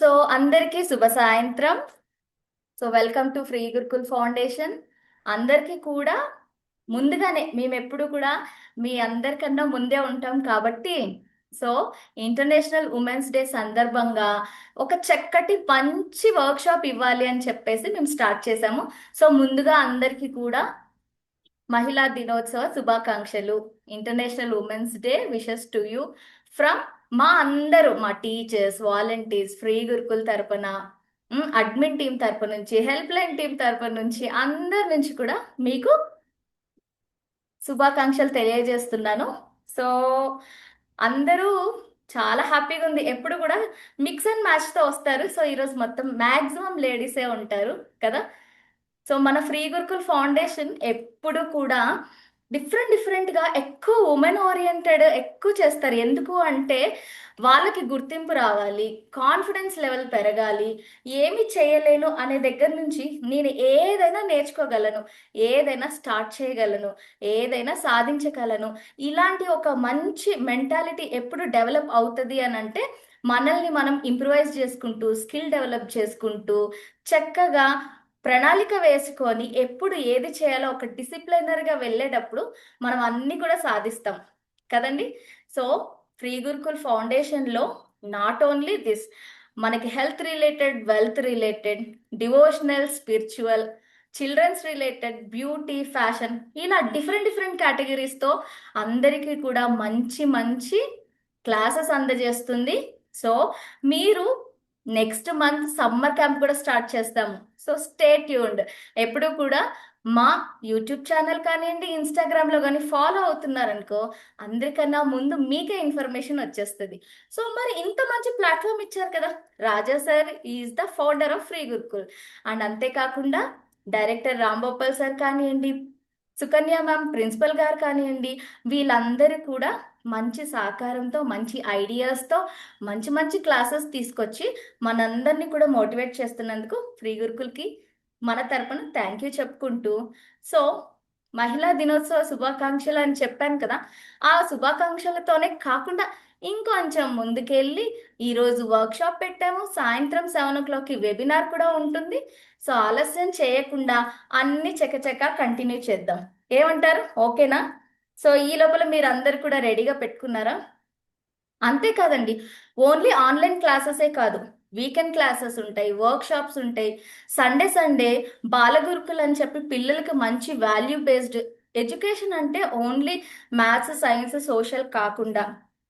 So అందరికీ శుభ సాయంత్రం. So welcome to free Gurukul foundation. అందరికీ కూడా ముందుగానే మేము ఎప్పుడు కూడా మీ అందరికన్నా ముందే ఉంటాం కాబట్టి సో ఇంటర్నేషనల్ ఉమెన్స్ డే సందర్భంగా ఒక చక్కటి మంచి వర్క్షాప్ ఇవ్వాలి అని చెప్పేసి మేము స్టార్ట్ చేసాము. సో ముందుగా అందరికీ కూడా మహిళా దినోత్సవ శుభాకాంక్షలు. International women's day wishes to you from మా టీచర్స్, వాలంటీర్స్, ఫ్రీ గురుకుల్ తరపున, అడ్మిన్ టీం తరపు నుంచి, హెల్ప్ లైన్ టీం తరపు నుంచి, అందరి నుంచి కూడా మీకు శుభాకాంక్షలు తెలియజేస్తున్నాను. సో అందరూ చాలా హ్యాపీగా ఉంది. ఎప్పుడు కూడా మిక్స్ అండ్ మ్యాచ్ తో వస్తారు. సో ఈరోజు మొత్తం మాక్సిమం లేడీసే ఉంటారు కదా. సో మన ఫ్రీ గురుకుల్ ఫౌండేషన్ ఎప్పుడు కూడా డిఫరెంట్ గా ఎక్కువ ఉమెన్ ఓరియంటెడ్ ఎక్కువ చేస్తారు. ఎందుకు అంటే వాళ్ళకి గుర్తింపు రావాలి, కాన్ఫిడెన్స్ లెవెల్ పెరగాలి. ఏమి చేయలేను అనే దగ్గర నుంచి నేను ఏదైనా నేర్చుకోగలను, ఏదైనా స్టార్ట్ చేయగలను, ఏదైనా సాధించగలను. ఇలాంటి ఒక మంచి మెంటాలిటీ ఎప్పుడు డెవలప్ అవుతుంది అని అంటే మనల్ని మనం ఇంప్రూవైజ్ చేసుకుంటూ, స్కిల్ డెవలప్ చేసుకుంటూ, చక్కగా ప్రణాళిక వేసుకొని ఎప్పుడు ఏది చేయాలో ఒక డిసిప్లైనర్గా వెళ్ళేటప్పుడు మనం అన్ని కూడా సాధిస్తాం కదండి. సో ఫ్రీ గురుకుల్ ఫౌండేషన్లో నాట్ ఓన్లీ దిస్, మనకి health related, wealth related, devotional, spiritual, children's related, beauty, fashion, ఇలా డిఫరెంట్ కేటగిరీస్తో అందరికీ కూడా మంచి మంచి క్లాసెస్ అందజేస్తుంది. సో మీరు నెక్స్ట్ మంత్ సమ్మర్ క్యాంప్ కూడా స్టార్ట్ చేస్తాము. So stay tuned. ఎప్పుడు కూడా మా యూట్యూబ్ ఛానల్ కానివ్వండి, ఇన్స్టాగ్రామ్లో కానీ ఫాలో అవుతున్నారనుకో అందరికన్నా ముందు మీకే ఇన్ఫర్మేషన్ వచ్చేస్తుంది. సో మరి ఇంత మంచి ప్లాట్ఫామ్ ఇచ్చారు కదా. Raja sir is the founder of free Gurukul. And అంతేకాకుండా డైరెక్టర్ రాంభోపాల్ సార్ కానివ్వండి, సుకన్య మ్యామ్ ప్రిన్సిపల్ గారు కానివ్వండి, వీళ్ళందరూ కూడా మంచి సహకారంతో, మంచి ఐడియాస్తో మంచి మంచి క్లాసెస్ తీసుకొచ్చి మనందరినీ కూడా మోటివేట్ చేస్తున్నందుకు ఫ్రీ గురుకుల్కి మన తరపున థ్యాంక్ యూ చెప్పుకుంటూ, సో మహిళా దినోత్సవ శుభాకాంక్షలు అని చెప్పాను కదా. ఆ శుభాకాంక్షలతోనే కాకుండా ఇంకొంచెం ముందుకెళ్ళి ఈరోజు వర్క్షాప్ పెట్టాము. సాయంత్రం 7 o'clockకి వెబినార్ కూడా ఉంటుంది. సో ఆలస్యం చేయకుండా అన్ని చకచకా కంటిన్యూ చేద్దాం. ఏమంటారు? ఓకేనా? సో ఈ లోపల మీరు అందరు కూడా రెడీగా పెట్టుకున్నారా? అంతేకాదండి, ఓన్లీ ఆన్లైన్ క్లాసెసే కాదు, వీకెండ్ క్లాసెస్ ఉంటాయి, వర్క్ షాప్స్ ఉంటాయి. సండే బాలగురుకులు అని చెప్పి పిల్లలకి మంచి వాల్యూ బేస్డ్ ఎడ్యుకేషన్, అంటే ఓన్లీ మ్యాథ్స్, సైన్స్, సోషల్ కాకుండా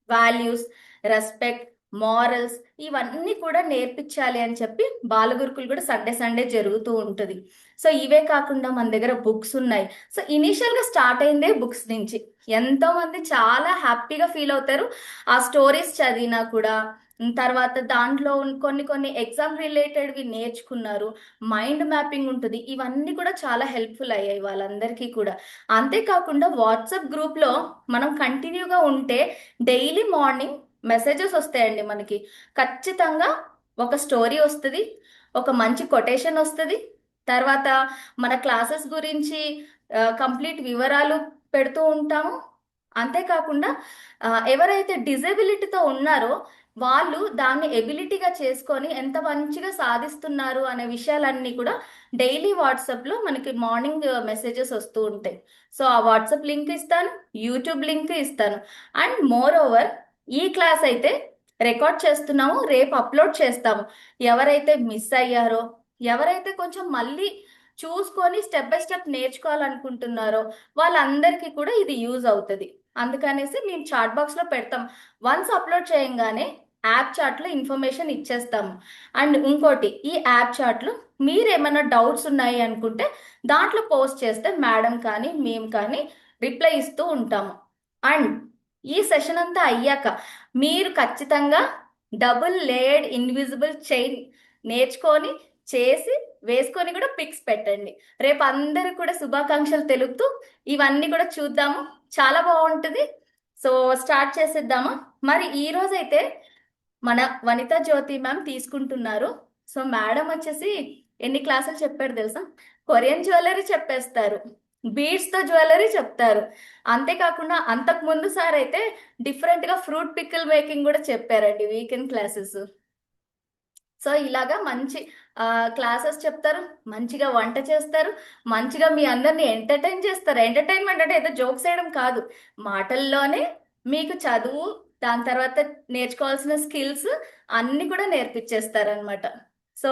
వాల్యూస్, రెస్పెక్ట్, మారల్స్, ఇవన్నీ కూడా నేర్పించాలి అని చెప్పి బాలగురుకులు కూడా సండే జరుగుతూ ఉంటుంది. సో ఇవే కాకుండా మన దగ్గర బుక్స్ ఉన్నాయి. సో ఇనీషియల్గా స్టార్ట్ అయిందే బుక్స్ నుంచి. ఎంతో మంది చాలా హ్యాపీగా ఫీల్ అవుతారు ఆ స్టోరీస్ చదివినా కూడా. తర్వాత దాంట్లో కొన్ని ఎగ్జామ్ రిలేటెడ్వి నేర్చుకున్నారు. మైండ్ మ్యాపింగ్ ఉంటుంది. ఇవన్నీ కూడా చాలా హెల్ప్ఫుల్ అయ్యాయి వాళ్ళందరికీ కూడా. అంతేకాకుండా వాట్సాప్ గ్రూప్లో మనం కంటిన్యూగా ఉంటే డైలీ మార్నింగ్ మెసేజెస్ వస్తాయండి మనకి. ఖచ్చితంగా ఒక స్టోరీ వస్తుంది, ఒక మంచి కొటేషన్ వస్తుంది, తర్వాత మన క్లాసెస్ గురించి కంప్లీట్ వివరాలు పెడుతూ ఉంటాము. అంతేకాకుండా ఎవరైతే డిజబిలిటీతో ఉన్నారో వాళ్ళు దాన్ని ఎబిలిటీగా చేసుకొని ఎంత మంచిగా సాధిస్తున్నారు అనే విషయాలన్నీ కూడా డైలీ వాట్సాప్లో మనకి మార్నింగ్ మెసేజెస్ వస్తూ ఉంటాయి. సో ఆ వాట్సాప్ లింక్ ఇస్తాను, యూట్యూబ్ లింక్ ఇస్తాను. అండ్ మోర్ ఓవర్ ఈ క్లాస్ అయితే రికార్డ్ చేస్తున్నాము, రేపు అప్లోడ్ చేస్తాము. ఎవరైతే మిస్ అయ్యారో, ఎవరైతే కొంచెం మళ్ళీ చూసుకొని స్టెప్ బై స్టెప్ నేర్చుకోవాలనుకుంటున్నారో వాళ్ళందరికీ కూడా ఇది యూజ్ అవుతుంది. అందుకనేసి మేము చాట్ బాక్స్లో పెడతాం. వన్స్ అప్లోడ్ చేయంగానే యాప్ చాట్లో ఇన్ఫర్మేషన్ ఇచ్చేస్తాము. అండ్ ఇంకోటి, ఈ యాప్ చాట్లో మీరు ఏమైనా డౌట్స్ ఉన్నాయి అనుకుంటే దాంట్లో పోస్ట్ చేస్తే మేడం కానీ మేము కానీ రిప్లై ఇస్తూ ఉంటాము. అండ్ ఈ సెషన్ అంతా అయ్యాక మీరు ఖచ్చితంగా డబుల్ లేయర్డ్ ఇన్విజిబుల్ చైన్ నేర్చుకొని చేసి వేసుకొని కూడా పిక్స్ పెట్టండి. రేపు అందరూ కూడా శుభాకాంక్షలు తెలుపుతూ ఇవన్నీ కూడా చూద్దాము. చాలా బాగుంటుంది. సో స్టార్ట్ చేసేద్దామా? మరి ఈ రోజైతే మన వనితా జ్యోతి మ్యామ్ తీసుకుంటున్నారు. సో మేడం వచ్చేసి ఎన్ని క్లాసులు చెప్పారు తెలుసా? కొరియన్ జ్యువెలరీ చెప్పేస్తారు, బీడ్స్ తో జ్యువెలరీ చెప్తారు. అంతేకాకుండా అంతకు ముందు సార్ అయితే డిఫరెంట్ గా ఫ్రూట్ పికిల్ మేకింగ్ కూడా చెప్పారండి వీకెండ్ క్లాసెస్. సో ఇలాగా మంచి క్లాసెస్ చెప్తారు, మంచిగా వంట చేస్తారు, మంచిగా మీ అందరిని ఎంటర్టైన్ చేస్తారు. ఎంటర్టైన్మెంట్ అంటే ఏదో జోక్స్ వేయడం కాదు, మాటల్లోనే మీకు చదువు, దాని తర్వాత నేర్చుకోవాల్సిన స్కిల్స్ అన్ని కూడా నేర్పించేస్తారు అనమాట. సో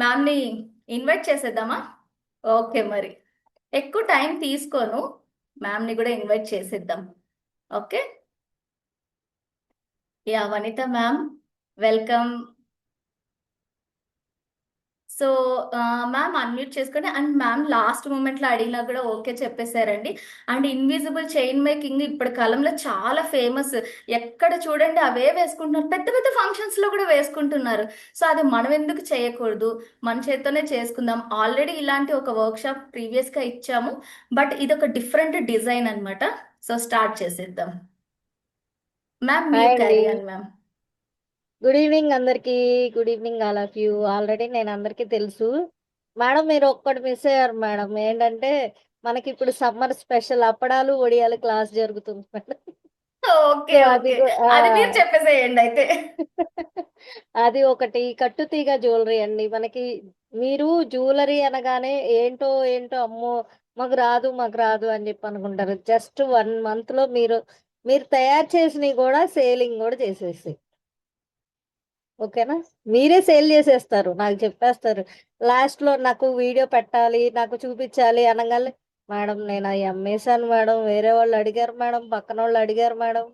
మ్యామ్ని ఇన్వైట్ చేసేద్దామా? ఓకే మరి, ఎక్కువ టైం తీసుకోను, మ్యామ్ని కూడా ఇన్వైట్ చేసేద్దాం. Okay. Yeah Vanitha ma'am, welcome. So ma'am unmute చేసుకొని, అండ్ మ్యామ్ లాస్ట్ మూమెంట్లో అడిగినా కూడా ఓకే చెప్పేశారండి. అండ్ ఇన్విజిబుల్ చైన్ మేకింగ్ ఇప్పుడు కాలంలో చాలా ఫేమస్. ఎక్కడ చూడండి అవే వేసుకుంటున్నారు, పెద్ద పెద్ద ఫంక్షన్స్లో కూడా వేసుకుంటున్నారు. సో అది మనం ఎందుకు చేయకూడదు, మన చేత్తోనే చేసుకుందాం. ఆల్రెడీ ఇలాంటి ఒక వర్క్షాప్ ప్రీవియస్గా ఇచ్చాము, బట్ ఇది ఒక డిఫరెంట్ డిజైన్ అన్నమాట. సో స్టార్ట్ చేసేద్దాం. మ్యామ్ హాయ్ మీరు అండి. Carry on ma'am. Good evening అందరికి. Good evening all of you. Already నేను అందరికీ తెలుసు మేడం. మీరు ఒక్కటి మిస్ అయ్యారు మేడం. ఏంటంటే మనకి ఇప్పుడు సమ్మర్ స్పెషల్ అప్పడాలు వడియాలు క్లాస్ జరుగుతుంది మేడం. ఓకే సో అది ఓకే, అది మీరు చెప్పేసేయండి అయితే. అది ఒకటి కట్టుతీగ జ్యువెలరీ అండి మనకి. మీరు జ్యువెలరీ అనగానే ఏంటో ఏంటో అమ్మో మాకు రాదు మాకు రాదు అని చెప్పి అనుకుంటారు. జస్ట్ 1 month లో మీరు తయారు చేసినవి కూడా సేలింగ్ కూడా చేసేసి, ఓకేనా. మీరే సేల్ చేసేస్తారు, నాకు చెప్పేస్తారు. లాస్ట్ లో నాకు వీడియో పెట్టాలి, నాకు చూపించాలి అనగానే మేడం నేను అవి అమ్మేశాను మేడం, వేరే వాళ్ళు అడిగారు మేడం, పక్కన వాళ్ళు అడిగారు మేడం,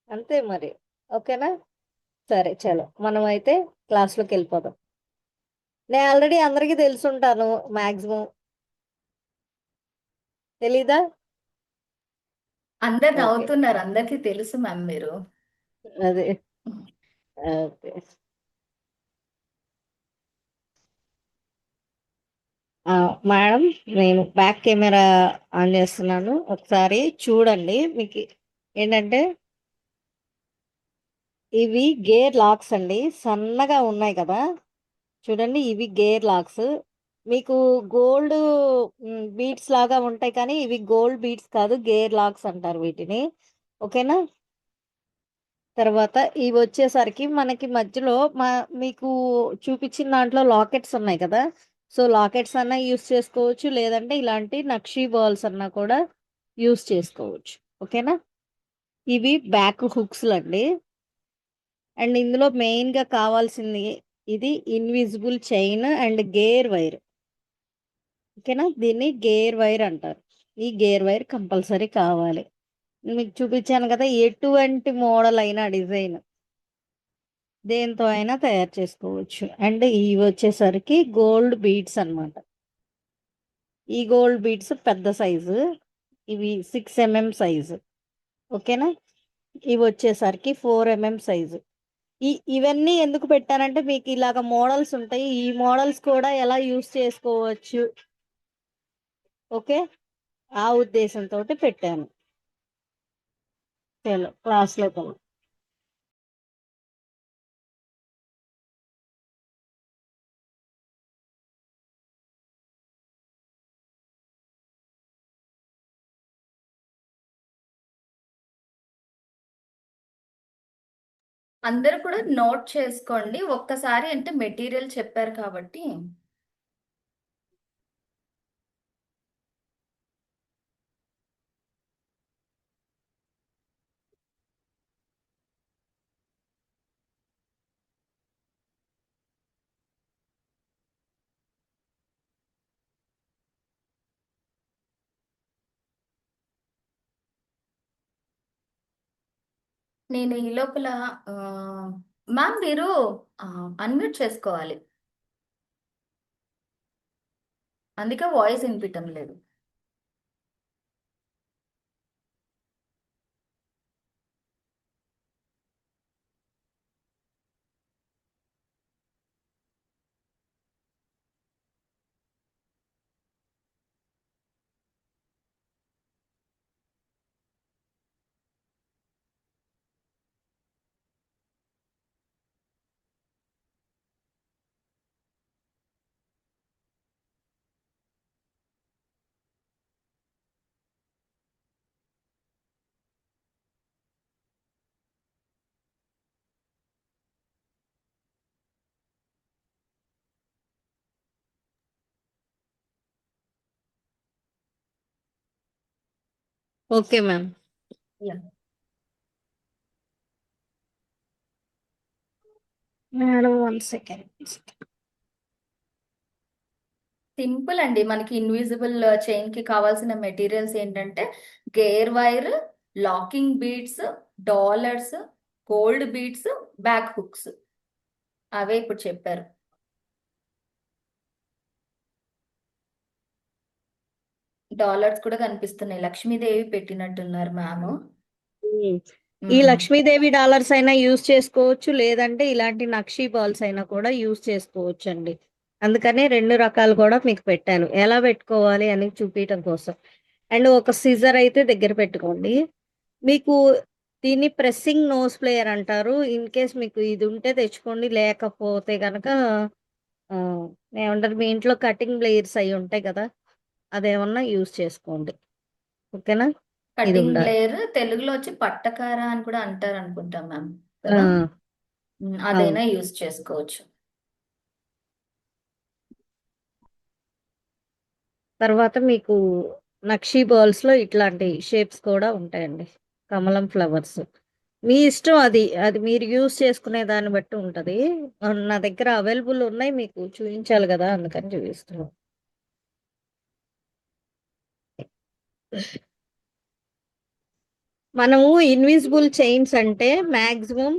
అంతే మరి. ఓకేనా. సరే చలో మనం అయితే క్లాస్లోకి వెళ్ళిపోదాం. నేను ఆల్రెడీ అందరికీ తెలుసుంటాను మాక్సిమం. తెలీదా? అందరు ఓకే. నవ్వుతున్నారు, అందరికీ తెలుసు మ్యామ్ మీరు. అదే. ఓకే. ఆ, మేడం నేను బ్యాక్ కెమెరా ఆన్ చేస్తున్నాను, ఒకసారి చూడండి. మీకు ఏంటంటే ఇవి గేర్ లాక్స్ అండి, సన్నగా ఉన్నాయి కదా. చూడండి ఇవి గేర్ లాక్స్. మీకు గోల్డ్ బీట్స్ లాగా ఉంటాయి, కానీ ఇవి గోల్డ్ బీట్స్ కాదు, గేర్ లాక్స్ అంటారు వీటిని. ఓకేనా. తర్వాత ఇవి వచ్చేసరికి మనకి మధ్యలో మీకు చూపించిన దాంట్లో లాకెట్స్ ఉన్నాయి కదా. సో లాకెట్స్ అన్నా యూస్ చేసుకోవచ్చు, లేదంటే ఇలాంటి నక్షీ బాల్స్ అన్నా కూడా యూస్ చేసుకోవచ్చు. ఓకేనా. ఇవి బ్యాక్ హుక్స్ అండి. అండ్ ఇందులో మెయిన్ గా కావాల్సింది ఇది invisible chain and gear wire. ఓకేనా. దీన్ని గేర్ వైర్ అంటారు. ఈ గేర్ వైర్ కంపల్సరీ కావాలి. మీకు చూపించాను కదా, ఎటువంటి మోడల్ అయినా డిజైన్ దేంతో అయినా తయారు చేసుకోవచ్చు. అండ్ ఇవి వచ్చేసరికి గోల్డ్ బీడ్స్ అన్నమాట. ఈ గోల్డ్ బీడ్స్ పెద్ద సైజు, ఇవి 6 mm సైజు. ఓకేనా. ఇవి వచ్చేసరికి 4 mm సైజు. ఇవన్నీ ఎందుకు పెట్టానంటే మీకు ఇలాగ మోడల్స్ ఉంటాయి, ఈ మోడల్స్ కూడా ఎలా యూస్ చేసుకోవచ్చు, ఓకే, ఆ ఉద్దేశంతో పెట్టాను. చలో క్లాస్లో కలు అందరూ కూడా నోట్ చేసుకోండి ఒక్కసారి, అంటే మెటీరియల్ చెప్పారు కాబట్టి. నేను ఈ లోపల ఆ, మ్యామ్ మీరు అన్మ్యూట్ చేసుకోవాలి, అందుకే వాయిస్ వినిపించడం లేదు. Okay ma'am. Madam 1 second. Simple అండి. మనకి ఇన్విజిబుల్ చైన్ కి కావాల్సిన మెటీరియల్స్ ఏంటంటే gear wire, locking beads, dollars, gold beads, back hooks. అవే ఇప్పుడు చెప్పారు. డాలర్స్ కూడా కనిపిస్తున్నాయి. లక్ష్మీదేవి పెట్టినట్టున్నారు మ్యామ్. ఈ లక్ష్మీదేవి డాలర్స్ అయినా యూజ్ చేసుకోవచ్చు, లేదంటే ఇలాంటి నక్షీ బాల్స్ అయినా కూడా యూజ్ చేసుకోవచ్చు అండి. అందుకనే 2 రకాలు కూడా మీకు పెట్టాను, ఎలా పెట్టుకోవాలి అని చూపించడం కోసం. అండ్ ఒక సిజర్ అయితే దగ్గర పెట్టుకోండి. మీకు దీన్ని ప్రెస్సింగ్ నోస్ ప్లేయర్ అంటారు. ఇన్ కేస్ మీకు ఇది ఉంటే తెచ్చుకోండి, లేకపోతే కనుక ఏమంటారు, మీ ఇంట్లో కటింగ్ ప్లేయర్స్ అవి ఉంటాయి కదా, అదేమన్నా యూజ్ చేసుకోండి. ఓకేనా? ఇది కటింగ్ ఉండాలి. ప్లేయర్ తెలుగులో వచ్చి పట్టకార అని కూడా అంటారు అనుకుంటాం మ్యామ్ ఆ, కదా. అవును. అదైనా యూజ్ చేసుకోవచ్చు. తర్వాత మీకు నక్షీ బాల్స్ లో ఇట్లాంటి షేప్స్ కూడా ఉంటాయండి, కమలం ఫ్లవర్స్. మీ ఇష్టం, అది అది మీరు యూజ్ చేసుకునే దాన్ని బట్టి ఉంటది. నా దగ్గర అవైలబుల్ ఉన్నాయి, మీకు చూపించాలి కదా, అందుకని చూపిస్తున్నాను. మనము ఇన్విజిబుల్ చైన్స్ అంటే మాక్సిమం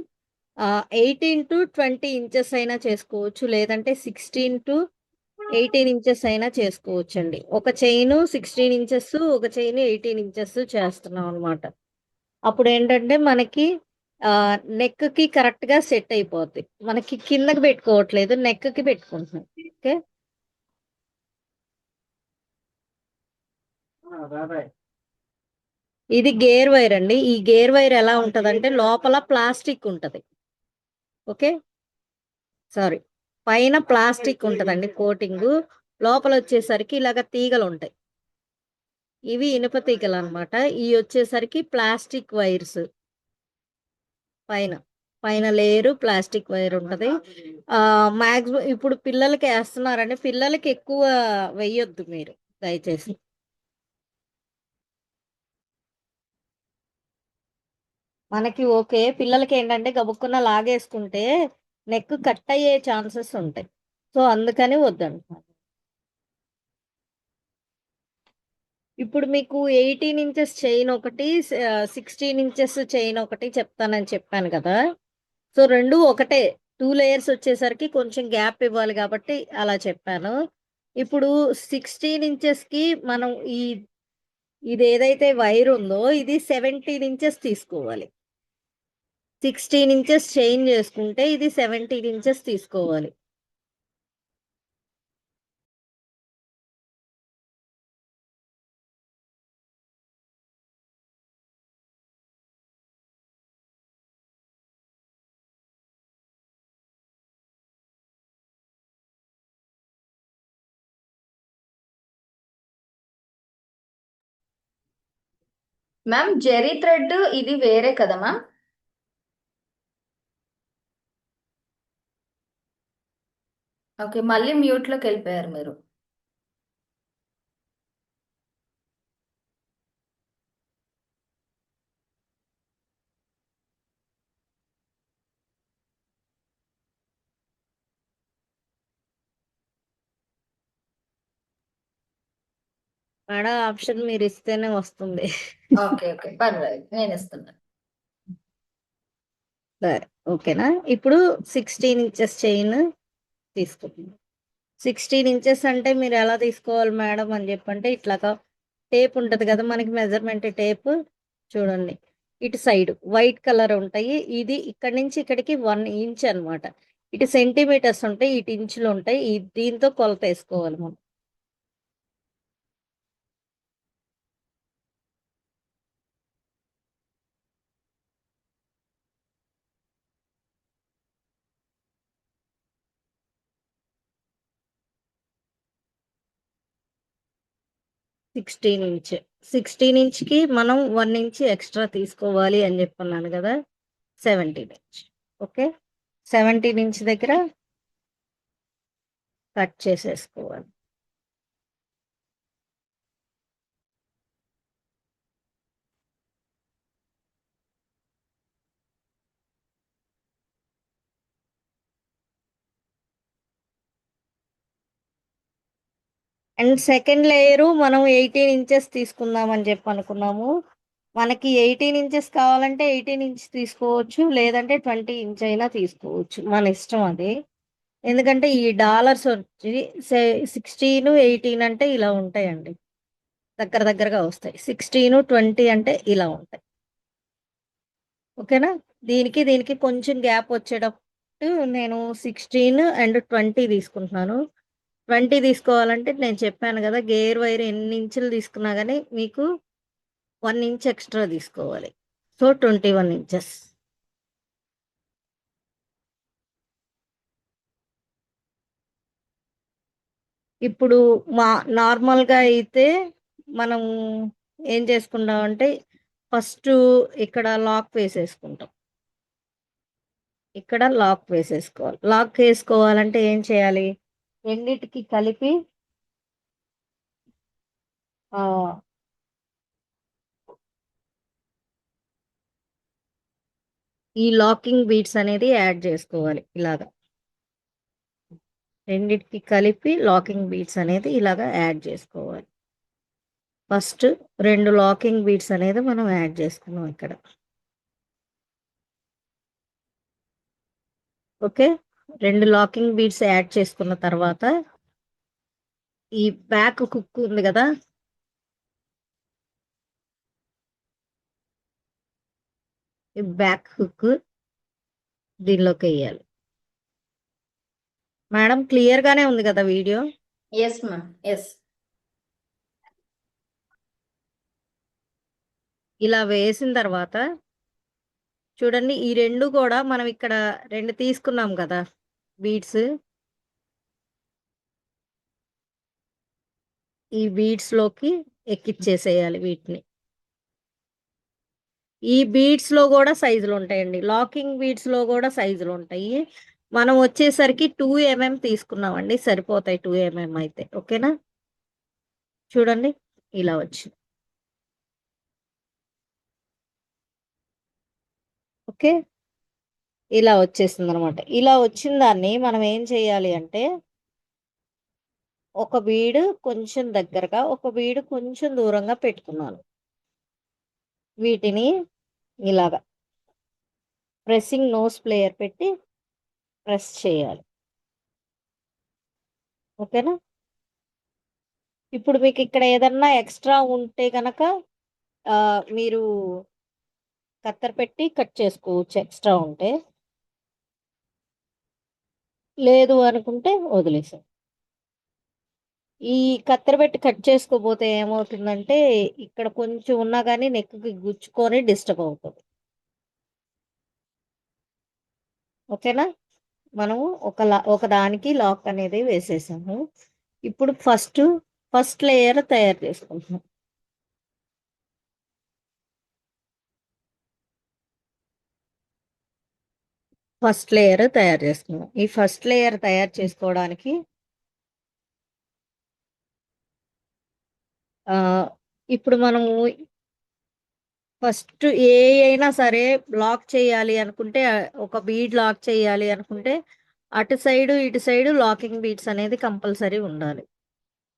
18 to 20 ఇంచెస్ అయినా చేసుకోవచ్చు, లేదంటే 16 to 18 ఇంచెస్ అయినా చేసుకోవచ్చు అండి. ఒక చైన్ 16 ఇంచెస్, ఒక చైన్ 18 ఇంచెస్ చేస్తున్నాం అనమాట. అప్పుడు ఏంటంటే మనకి నెక్ కి కరెక్ట్ గా సెట్ అయిపోద్ది. మనకి కిందకి పెట్టుకోవట్లేదు, నెక్ కి పెట్టుకుంటున్నాం. ఓకే. ఇది గేర్ వైర్ అండి. ఈ గేర్ వైర్ ఎలా ఉంటదంటే లోపల ప్లాస్టిక్ ఉంటది. ఓకే, సారీ, పైన ప్లాస్టిక్ ఉంటదండి కోటింగ్, లోపల వచ్చేసరికి ఇలాగ తీగలు ఉంటాయి. ఇవి ఇనుప తీగలు అనమాట. ఇవి వచ్చేసరికి ప్లాస్టిక్ వైర్స్. పైన పైన లేయరు ప్లాస్టిక్ వైర్ ఉంటది. మాక్సిమం ఇప్పుడు పిల్లలకి వేస్తున్నారండి, పిల్లలకి ఎక్కువ వెయ్యొద్దు మీరు దయచేసి. మనకి ఓకే, పిల్లలకి ఏంటంటే గబుక్కున లాగేసుకుంటే నెక్ కట్ అయ్యే ఛాన్సెస్ ఉంటాయి. సో అందుకని వద్దంటున్నాను. ఇప్పుడు మీకు 18 ఇంచెస్ చైన్ ఒకటి, 16 ఇంచెస్ చైన్ ఒకటి చెప్తానని చెప్పాను కదా. సో రెండు ఒకటే, 2 లేయర్స్ వచ్చేసరికి కొంచెం గ్యాప్ ఇవ్వాలి కాబట్టి అలా చెప్పాను. ఇప్పుడు 16 ఇంచెస్ కి మనం ఇది ఏదైతే వైర్ ఉందో ఇది 17 ఇంచెస్ తీసుకోవాలి. 16 ఇంచెస్ చైన్ చేసుకుంటే ఇది 17 ఇంచెస్ తీసుకోవాలి. మ్యామ్ జెరీ థ్రెడ్ ఇది వేరే కదా మ్యామ్. ఓకే, మళ్ళీ మ్యూట్ లోకి వెళ్ళిపోయారు మీరు. మేడం ఆప్షన్ మీరు ఇస్తేనే వస్తుంది. ఓకే ఓకే, పర్వాలేదు, నేను ఇస్తున్నాను. సరే, ఓకేనా. ఇప్పుడు 16 ఇంచెస్ చైన్ తీసుకుంటున్నాం. 16 ఇంచెస్ అంటే మీరు ఎలా తీసుకోవాలి మేడం అని చెప్పంటే, ఇట్లాగా టేప్ ఉంటుంది కదా మనకి, మెజర్మెంట్ టేప్. చూడండి, ఇటు సైడ్ వైట్ కలర్ ఉంటాయి. ఇది ఇక్కడ నుంచి ఇక్కడికి 1 ఇంచ్ అన్నమాట. ఇటు సెంటీమీటర్స్ ఉంటాయి, ఇటు ఇంచులు ఉంటాయి. దీంతో కొలత వేసుకోవాలి మనం. సిక్స్టీన్ ఇంచ్ 16 ఇంచ్కి మనం 1 ఇంచ్ ఎక్స్ట్రా తీసుకోవాలి అని చెప్పున్నాను కదా. 17 ఇంచ్. ఓకే, 17 ఇంచ్ దగ్గర కట్ చేసేసుకోవాలి. అండ్ సెకండ్ లేయరు మనం 18 ఇంచెస్ తీసుకుందాం అని చెప్పి అనుకున్నాము. మనకి 18 ఇంచెస్ కావాలంటే 18 ఇంచ్ తీసుకోవచ్చు, లేదంటే 20 ఇంచ్ అయినా తీసుకోవచ్చు, మన ఇష్టం అది. ఎందుకంటే ఈ డాలర్స్ వచ్చి 16, 18 అంటే ఇలా ఉంటాయండి, దగ్గర దగ్గరగా వస్తాయి. 16, 20 అంటే ఇలా ఉంటాయి. ఓకేనా? దీనికి దీనికి కొంచెం గ్యాప్ వచ్చేటట్టు నేను 16 and 20 తీసుకుంటున్నాను. 20 తీసుకోవాలంటే నేను చెప్పాను కదా, గేర్ వైర్ ఎన్ని ఇంచులు తీసుకున్నా కానీ మీకు 1 ఇంచ్ ఎక్స్ట్రా తీసుకోవాలి. So 21 inches. ఇప్పుడు మా నార్మల్గా అయితే మనం ఏం చేసుకుంటాం అంటే ఫస్ట్ ఇక్కడ లాక్ వేసేసుకుంటాం. ఇక్కడ లాక్ వేసేసుకోవాలి. లాక్ వేసుకోవాలంటే ఏం చేయాలి? రెండిటికి కలిపి ఆ ఈ లాకింగ్ బీట్స్ అనేది యాడ్ చేసుకోవాలి ఇలాగా. రెండిటికి కలిపి లాకింగ్ బీట్స్ అనేది ఇలాగా యాడ్ చేసుకోవాలి. ఫస్ట్ 2 లాకింగ్ బీట్స్ అనేది మనం యాడ్ చేసుకున్నాం ఇక్కడ. ఓకే, 2 లాకింగ్ బీట్స్ యాడ్ చేసుకున్న తర్వాత ఈ బ్యాక్ హుక్ ఉంది కదా, ఈ బ్యాక్ హుక్ దీనిలోకి వేయాలి. మేడం క్లియర్ గానే ఉంది కదా వీడియో? Yes ma'am, yes. ఇలా వేసిన తర్వాత చూడండి, ఈ రెండు కూడా మనం ఇక్కడ 2 తీసుకున్నాం కదా బీడ్స్, ఈ బీడ్స్ లోకి ఎక్కిచ్చేసేయాలి వీటిని. ఈ బీడ్స్ లో కూడా సైజులు ఉంటాయండి, లాకింగ్ బీడ్స్ లో కూడా సైజులు ఉంటాయి. మనం వచ్చేసరికి 2 mm తీసుకున్నామండి, సరిపోతాయి 2 mm అయితే. ఓకేనా? చూడండి ఇలా వచ్చింది. ఓకే, ఇలా వచ్చేసింది అనమాట. ఇలా వచ్చిన దాన్ని మనం ఏం చేయాలి అంటే ఒక బీడు కొంచెం దగ్గరగా, ఒక బీడు కొంచెం దూరంగా పెట్టుకున్నాను. వీటిని ఇలాగా ప్రెస్సింగ్ నోస్ ప్లేయర్ పెట్టి ప్రెస్ చేయాలి. ఓకేనా? ఇప్పుడు మీకు ఇక్కడ ఏదన్నా ఎక్స్ట్రా ఉంటే కనుక మీరు కత్తెర పెట్టి కట్ చేసుకోవచ్చు, ఎక్స్ట్రా ఉంటే. లేదు అనుకుంటే వదిలేసాం. ఈ కత్తెర పెట్టి కట్ చేసుకోపోతే ఏమవుతుందంటే ఇక్కడ కొంచెం ఉన్నా కానీ నెక్కి గుచ్చుకొని డిస్టర్బ్ అవుతుంది. ఓకేనా? మనము ఒక దానికి లాక్ అనేది వేసేసాము. ఇప్పుడు ఫస్ట్ లేయర్ తయారు చేసుకుంటున్నాం. ఫస్ట్ లేయర్ తయారు చేసుకున్నాం. ఈ ఫస్ట్ లేయర్ తయారు చేసుకోవడానికి ఆ ఇప్పుడు మనము ఫస్ట్ ఏ అయినా సరే లాక్ చేయాలి అనుకుంటే, ఒక బీడ్ లాక్ చేయాలి అనుకుంటే అటు సైడు ఇటు సైడు లాకింగ్ బీడ్స్ అనేది కంపల్సరీ ఉండాలి.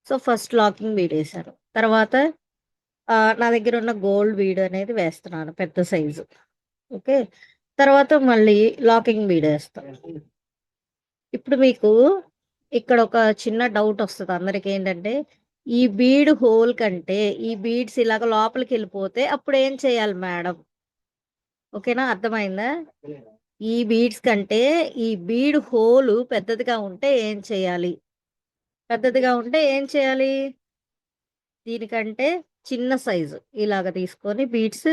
సో ఫస్ట్ లాకింగ్ బీడ్ వేసాను. తర్వాత నా దగ్గర ఉన్న గోల్డ్ బీడ్ అనేది వేస్తున్నాను, పెద్ద సైజు. ఓకే, తర్వాత మళ్ళీ లాకింగ్ బీడ్ వేస్తాను. ఇప్పుడు మీకు ఇక్కడ ఒక చిన్న డౌట్ వస్తుంది అందరికి, ఏంటంటే ఈ బీడ్ హోల్ కంటే ఈ బీడ్స్ ఇలాగ లోపలికి వెళ్ళిపోతే అప్పుడు ఏం చేయాలి మేడం? ఓకేనా, అర్థమైందా? ఈ బీడ్స్ కంటే ఈ బీడ్ హోల్ పెద్దదిగా ఉంటే ఏం చేయాలి? పెద్దదిగా ఉంటే ఏం చేయాలి? దీనికంటే చిన్న సైజు ఇలాగ తీసుకొని బీడ్స్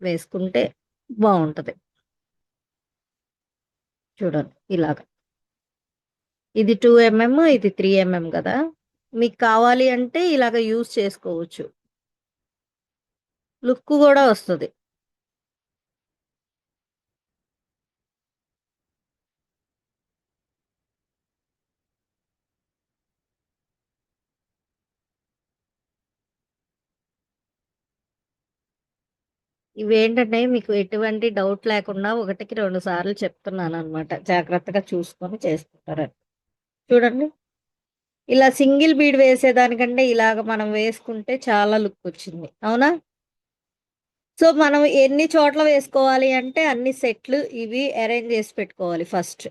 వేసుకుంటే బాగుంటది. చూడండి ఇలాగ, ఇది 2 mm, ఇది 3 mm కదా. మీకు కావాలి అంటే ఇలాగ యూజ్ చేసుకోవచ్చు, లుక్ కూడా వస్తుంది. ఇవేంటంటే మీకు ఎటువంటి డౌట్ లేకుండా 1కి 2 సార్లు చెప్తున్నాను అనమాట, జాగ్రత్తగా చూసుకొని చేసుకుంటారని. చూడండి ఇలా సింగిల్ బీడ్ వేసేదానికంటే ఇలాగ మనం వేసుకుంటే చాలా లుక్ వచ్చింది అవునా? సో మనం ఎన్ని చోట్ల వేసుకోవాలి అంటే అన్ని సెట్లు ఇవి అరేంజ్ చేసి పెట్టుకోవాలి ఫస్ట్.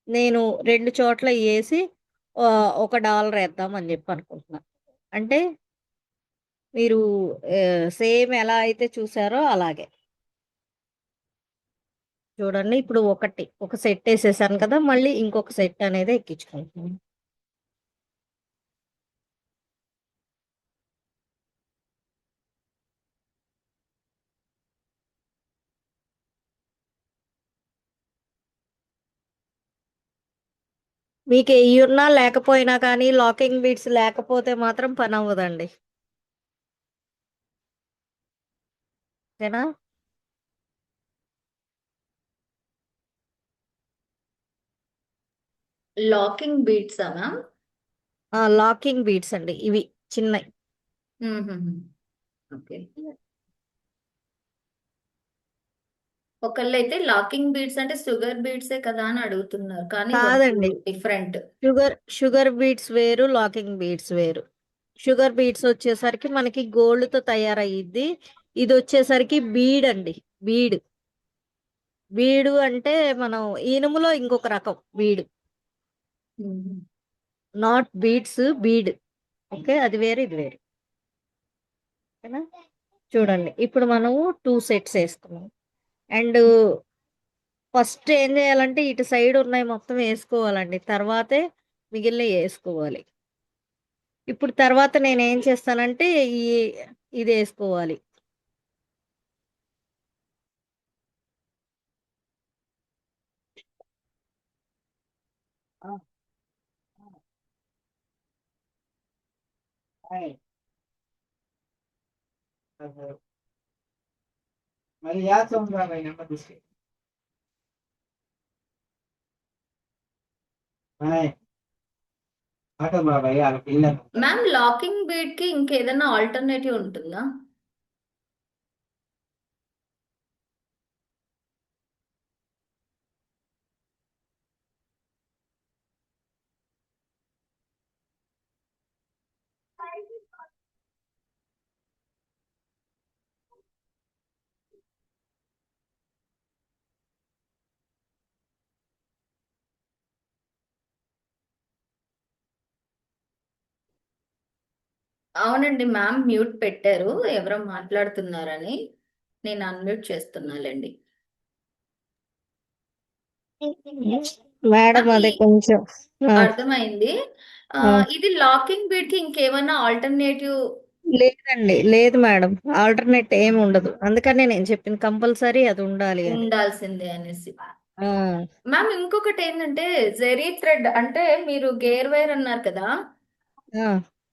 నేను 2 చోట్ల ఏసి $1 ఏద్దాం అని చెప్పి అనుకుంటున్నా. అంటే మీరు సేమ్ ఎలా అయితే చూసారో అలాగే. చూడండి ఇప్పుడు ఒక సెట్ వేసేసాను కదా! మళ్ళీ ఇంకొక సెట్ అనేది ఎక్కించుకుంటున్నాను. మీకు ఎయ్యున్నా లేకపోయినా కానీ లాకింగ్ బీడ్స్ లేకపోతే మాత్రం పనవ్వదండి. ఓకేనా? లాకింగ్ బీట్సా మ్యామ్? లాకింగ్ బీడ్స్ అండి ఇవి చిన్నయి. ఓకే. ఒకళ్ళైతే లాకింగ్ బీడ్స్ అంటే షుగర్ బీడ్సే కదా అని అడుగుతున్నారు, కానీ 2 కాదండి. డిఫరెంట్. షుగర్ బీడ్స్ వేరు, లాకింగ్ బీడ్స్ వేరు. షుగర్ బీడ్స్ వచ్చేసరికి మనకి గోల్డ్ తో తయారయ్యిద్ది. ఇది వచ్చేసరికి బీడ్ అండి. బీడ్. బీడు అంటే మనం ఇనుములో ఇంకొక రకం బీడు. Not beads, bead. ఓకే, అది వేరు ఇది వేరు. ఓకేనా? చూడండి ఇప్పుడు మనము 2 సెట్స్ వేసుకున్నాం. అండ్ ఫస్ట్ ఏం చేయాలంటే ఇటు సైడ్ ఉన్నాయి మొత్తం వేసుకోవాలండి, తర్వాతే మిగిలినవి వేసుకోవాలి. ఇప్పుడు తర్వాత నేను ఏం చేస్తానంటే ఈ ఇది వేసుకోవాలి. మరి యా సౌండ్ రావాలి నెంబర్ తీసి. ఆటో బాబాయ్ వాళ్ళకి వెళ్ళాను. మ్యామ్, లాకింగ్ బీడ్ కి ఇంకేదైనా ఆల్టర్నేటివ్ ఉంటుందా? అవునండి మ్యామ్, మ్యూట్ పెట్టారు, ఎవరో మాట్లాడుతున్నారని. నేను అన్మ్యూట్ చేస్తున్నాలేండి. మేడం మ్యామ్, అదే కొంచెం ఆ, అర్థమైంది. ఆ. ఇది లాకింగ్ బీడ్ కి ఇంకేమైనా ఆల్టర్నేటివ్ లేదండి, లేదు మేడం. ఆల్టర్నేట్ ఏమి ఉండదు, అందుకనే నేను చెప్పింది కంపల్సరీ అది ఉండాలి అని. ఉండాల్సిందే అనేసి. ఆ, మ్యామ్, ఇంకొకటి ఏంటంటే జెరీ థ్రెడ్ అంటే మీరు గేర్ వైర్ అన్నారు కదా, ఆ.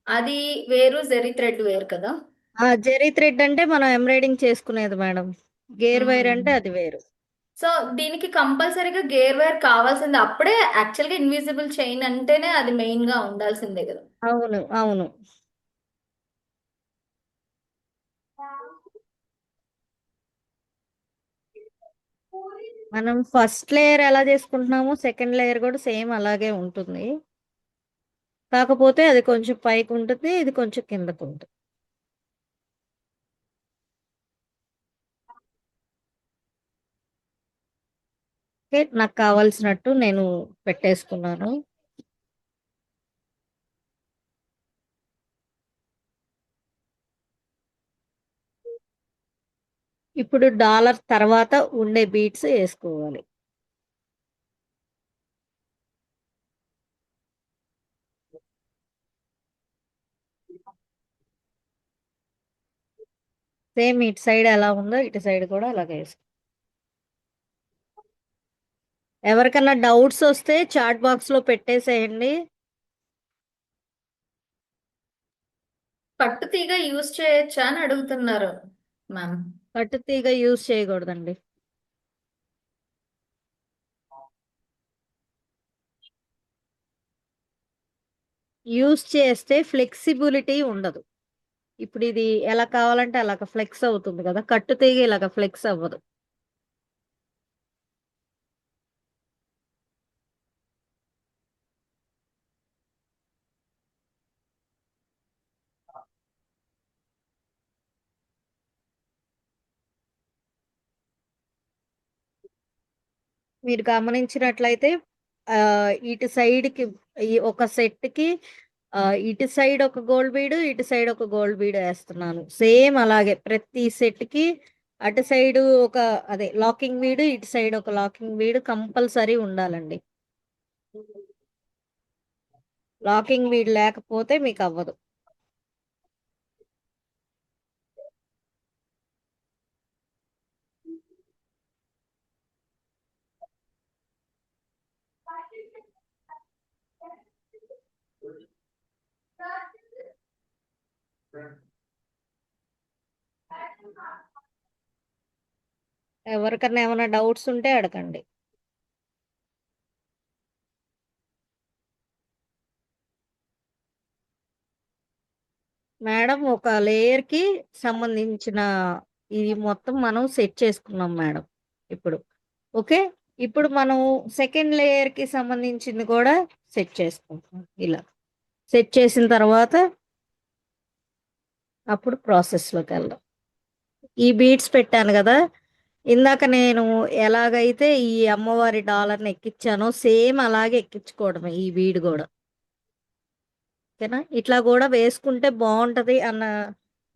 అది వేరు, జెరీ థ్రెడ్ వేరు కదా. జెరీ థ్రెడ్ అంటే మనం ఎంబ్రాయిడింగ్ చేసుకునేది మేడం. గేర్ వైర్ మ్మ్. అంటే అది వేరు. సో దీనికి కంపల్సరీగా గేర్ వైర్ కావాల్సిందే, అప్పుడే యాక్చువల్గా ఇన్విజిబుల్ చైన్ అంటేనే అది మెయిన్ గా ఉండాల్సిందే కదా. అవును, అవును. మనం ఫస్ట్ లేయర్ ఎలా చేసుకుంటున్నామో సెకండ్ లేయర్ కూడా సేమ్ అలాగే ఉంటుంది. కాకపోతే అది కొంచెం పైకి ఉంటుంది, ఇది కొంచెం కిందకు ఉంటుంది. ఓకే, నాకు కావాల్సినట్టు నేను పెట్టేసుకున్నాను. ఇప్పుడు డాలర్ తర్వాత ఉండే బీట్స్ వేసుకోవాలి. సేమ్ ఇటు సైడ్ ఎలా ఉందో ఇటు సైడ్ కూడా అలాగే వేసుకో. ఎవరికన్నా డౌట్స్ వస్తే చాట్ బాక్స్ లో పెట్టేసేయండి. పట్టు తీగ యూజ్ చేయొచ్చా అని అడుగుతున్నారు మ్యామ్. కట్టు తీగ యూజ్ చేయకూడదండి. యూజ్ చేస్తే ఫ్లెక్సిబిలిటీ ఉండదు. ఇప్పుడు ఇది ఎలా కావాలంటే అలాగ ఫ్లెక్స్ అవుతుంది కదా, కట్టు తీగ ఇలాగ ఫ్లెక్స్ అవ్వదు. మీరు గమనించినట్లయితే ఇటు సైడ్కి ఈ ఒక సెట్కి ఇటు సైడ్ ఒక గోల్డ్ బీడు, ఇటు సైడ్ ఒక గోల్డ్ బీడు వేస్తున్నాను. సేమ్ అలాగే ప్రతి సెట్కి అటు సైడ్ ఒక అదే లాకింగ్ బీడు, ఇటు సైడ్ ఒక లాకింగ్ బీడు కంపల్సరీ ఉండాలండి. లాకింగ్ బీడ్ లేకపోతే మీకు అవ్వదు. ఎవరికన్నా ఏమైనా డౌట్స్ ఉంటే అడగండి. మేడం ఒక లేయర్కి సంబంధించిన ఇది మొత్తం మనం సెట్ చేసుకున్నాం మేడం ఇప్పుడు. ఓకే, ఇప్పుడు మనం సెకండ్ లేయర్కి సంబంధించింది కూడా సెట్ చేసుకుంటాం. ఇలా సెట్ చేసిన తర్వాత అప్పుడు ప్రాసెస్లోకి వెళ్దాం. ఈ బీడ్స్ పెట్టాను కదా, ఇందాక నేను ఎలాగైతే ఈ అమ్మవారి డాలర్ని ఎక్కించానో సేమ్ అలాగే ఎక్కించుకోవడమే ఈ బీడ్ కూడా. ఓకేనా, ఇట్లా కూడా వేసుకుంటే బాగుంటది అన్న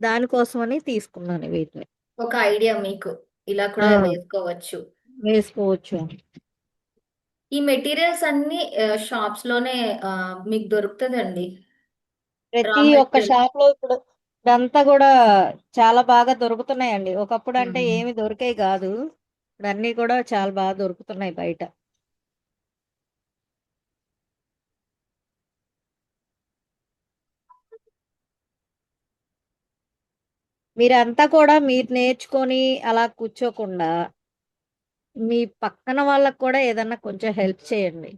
దానికోసమని తీసుకున్నాను వీటిని. ఒక ఐడియా మీకు ఇలా ఆ, కూడా వేసుకోవచ్చు. వేసుకోవచ్చు. ఈ మెటీరియల్స్ అన్ని షాప్స్ లోనే మీకు దొరుకుతుందండి. రా ప్రతి ఒక్క మెటీరియల్. షాప్ లో ఇప్పుడు ఇదంతా కూడా చాలా బాగా దొరుకుతున్నాయండి. ఒకప్పుడు అంటే మ్మ్. ఏమి దొరికేవి కాదు, ఇప్పుడు అన్ని కూడా చాలా బాగా దొరుకుతున్నాయి బయట. మీరంతా కూడా మీరు నేర్చుకొని అలా కూర్చోకుండా మీ పక్కన వాళ్ళకు కూడా ఏదన్నా కొంచెం హెల్ప్ చేయండి.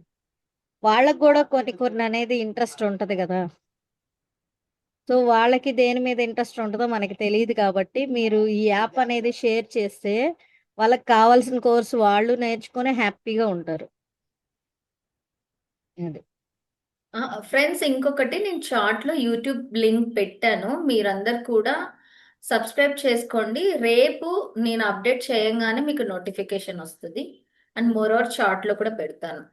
వాళ్ళకు కూడా కొన్ని కొన్ని అనేది ఇంట్రెస్ట్ ఉంటది కదా. సో వాళ్ళకి దేని మీద ఇంట్రెస్ట్ ఉంటుందో మనకి తెలియదు కాబట్టి మీరు ఈ యాప్ అనేది షేర్ చేస్తే వాళ్ళకి కావాల్సిన కోర్సు వాళ్ళు నేర్చుకొని హ్యాపీగా ఉంటారు. అది. ఫ్రెండ్స్, ఇంకొకటి, నేను చార్ట్ లో యూట్యూబ్ లింక్ పెట్టాను, మీరందరు కూడా సబ్స్క్రైబ్ చేసుకోండి. రేపు నేను అప్డేట్ చేయంగానే మీకు నోటిఫికేషన్ వస్తుంది. అండ్ మోర్ ఓవర్ చార్ట్ లో కూడా పెడతాను.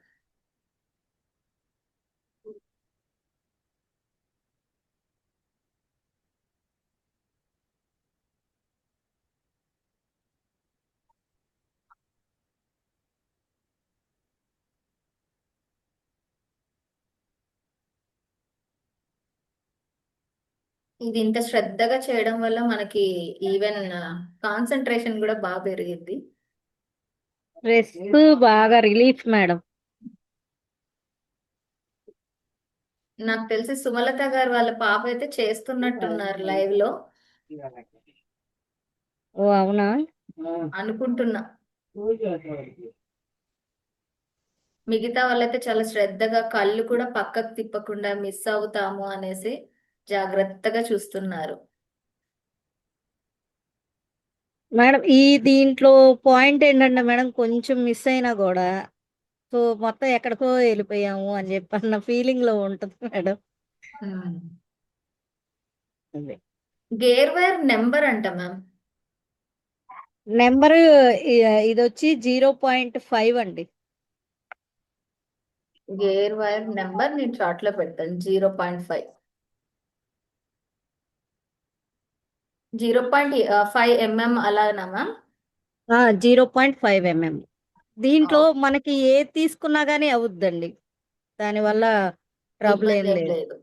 ఇది ఇంత శ్రద్ధగా చేయడం వల్ల మనకి ఈవెన్ కాన్సన్ట్రేషన్ కూడా బాగా పెరిగింది. స్ట్రెస్ బాగా రిలీఫ్ మేడం. నాకు తెలిసి సుమలత గారు వాళ్ళ పాప అయితే చేస్తున్నట్టున్నారు లైవ్ లో, ఓ అవునా. అనుకుంటున్నా. మిగతా వాళ్ళైతే చాలా శ్రద్ధగా కళ్ళు కూడా పక్కకు తిప్పకుండా మిస్ అవుతాము అనేసి జాగ్రత్తగా చూస్తున్నారు. మేడం ఈ దీంట్లో పాయింట్ ఏంటంటే మేడం, కొంచెం మిస్ అయినా కూడా సో మొత్తం ఎక్కడికో వెళ్ళిపోయాము అని చెప్పి అన్న ఫీలింగ్ లో ఉంటుంది మేడం. అదే. గేర్ వైర్ నెంబర్ అంట మ్యామ్. నెంబరు ఇది వచ్చి 0.5 అండి. గేర్ వైర్ నెంబర్ నేను చార్ట్ లో పెడతాను. 0.5. 0.5 mm అలానా మ్యామ్? 0.5 mm. దీంట్లో మనకి ఏది తీసుకున్నా గానీ అవుద్దండి, దానివల్ల ట్రబుల్ ఏం ఇబ్బంది ఏం లేదు. లేదు.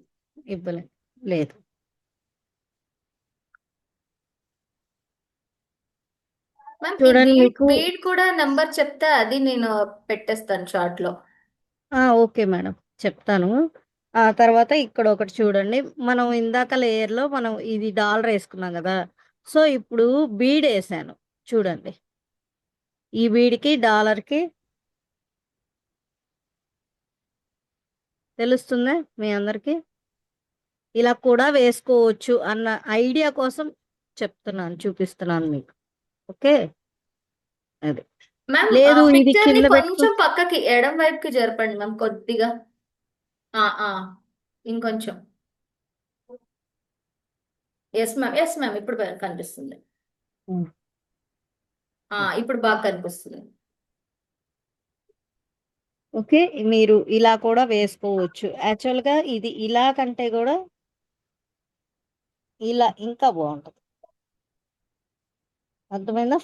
ఇబ్బంది లేదు. మ్యామ్, ఈ చూడండి బీడ్ మీకు. బీడ్ కూడా నెంబర్ చెప్తే అది నేను పెట్టేస్తాను చార్ట్ లో. ఓకే మేడం, చెప్తాను. ఆ తర్వాత ఇక్కడ ఒకటి చూడండి, మనం ఇందాక లేయర్లో మనం ఇది డాలర్ వేసుకున్నాం కదా, సో ఇప్పుడు బీడ్ వేసాను చూడండి. ఈ బీడ్కి డాలర్కి తెలుస్తుందా మీ అందరికి? ఇలా కూడా వేసుకోవచ్చు అన్న ఐడియా కోసం చెప్తున్నాను, చూపిస్తున్నాను మీకు. ఓకే, అది. మ్యామ్, లేదు ఇది పిక్చర్ ని కింద పెట్టుకో. కొంచెం పక్కకి ఎడం వైపుకి జరపండి మ్యామ్, కొద్దిగా. ఆ ఆ ఇంకొంచెం. ఎస్ మ్యామ్, ఎస్ మ్యామ్, ఇప్పుడు కనిపిస్తుంది. ఇప్పుడు బాగా కనిపిస్తుంది. ఓకే. మీరు ఇలా కూడా వేసుకోవచ్చు. యాక్చువల్‌గా ఇది ఇలా కంటే గూడా ఇలా ఇంకా బావుంటది. అర్థమైందా?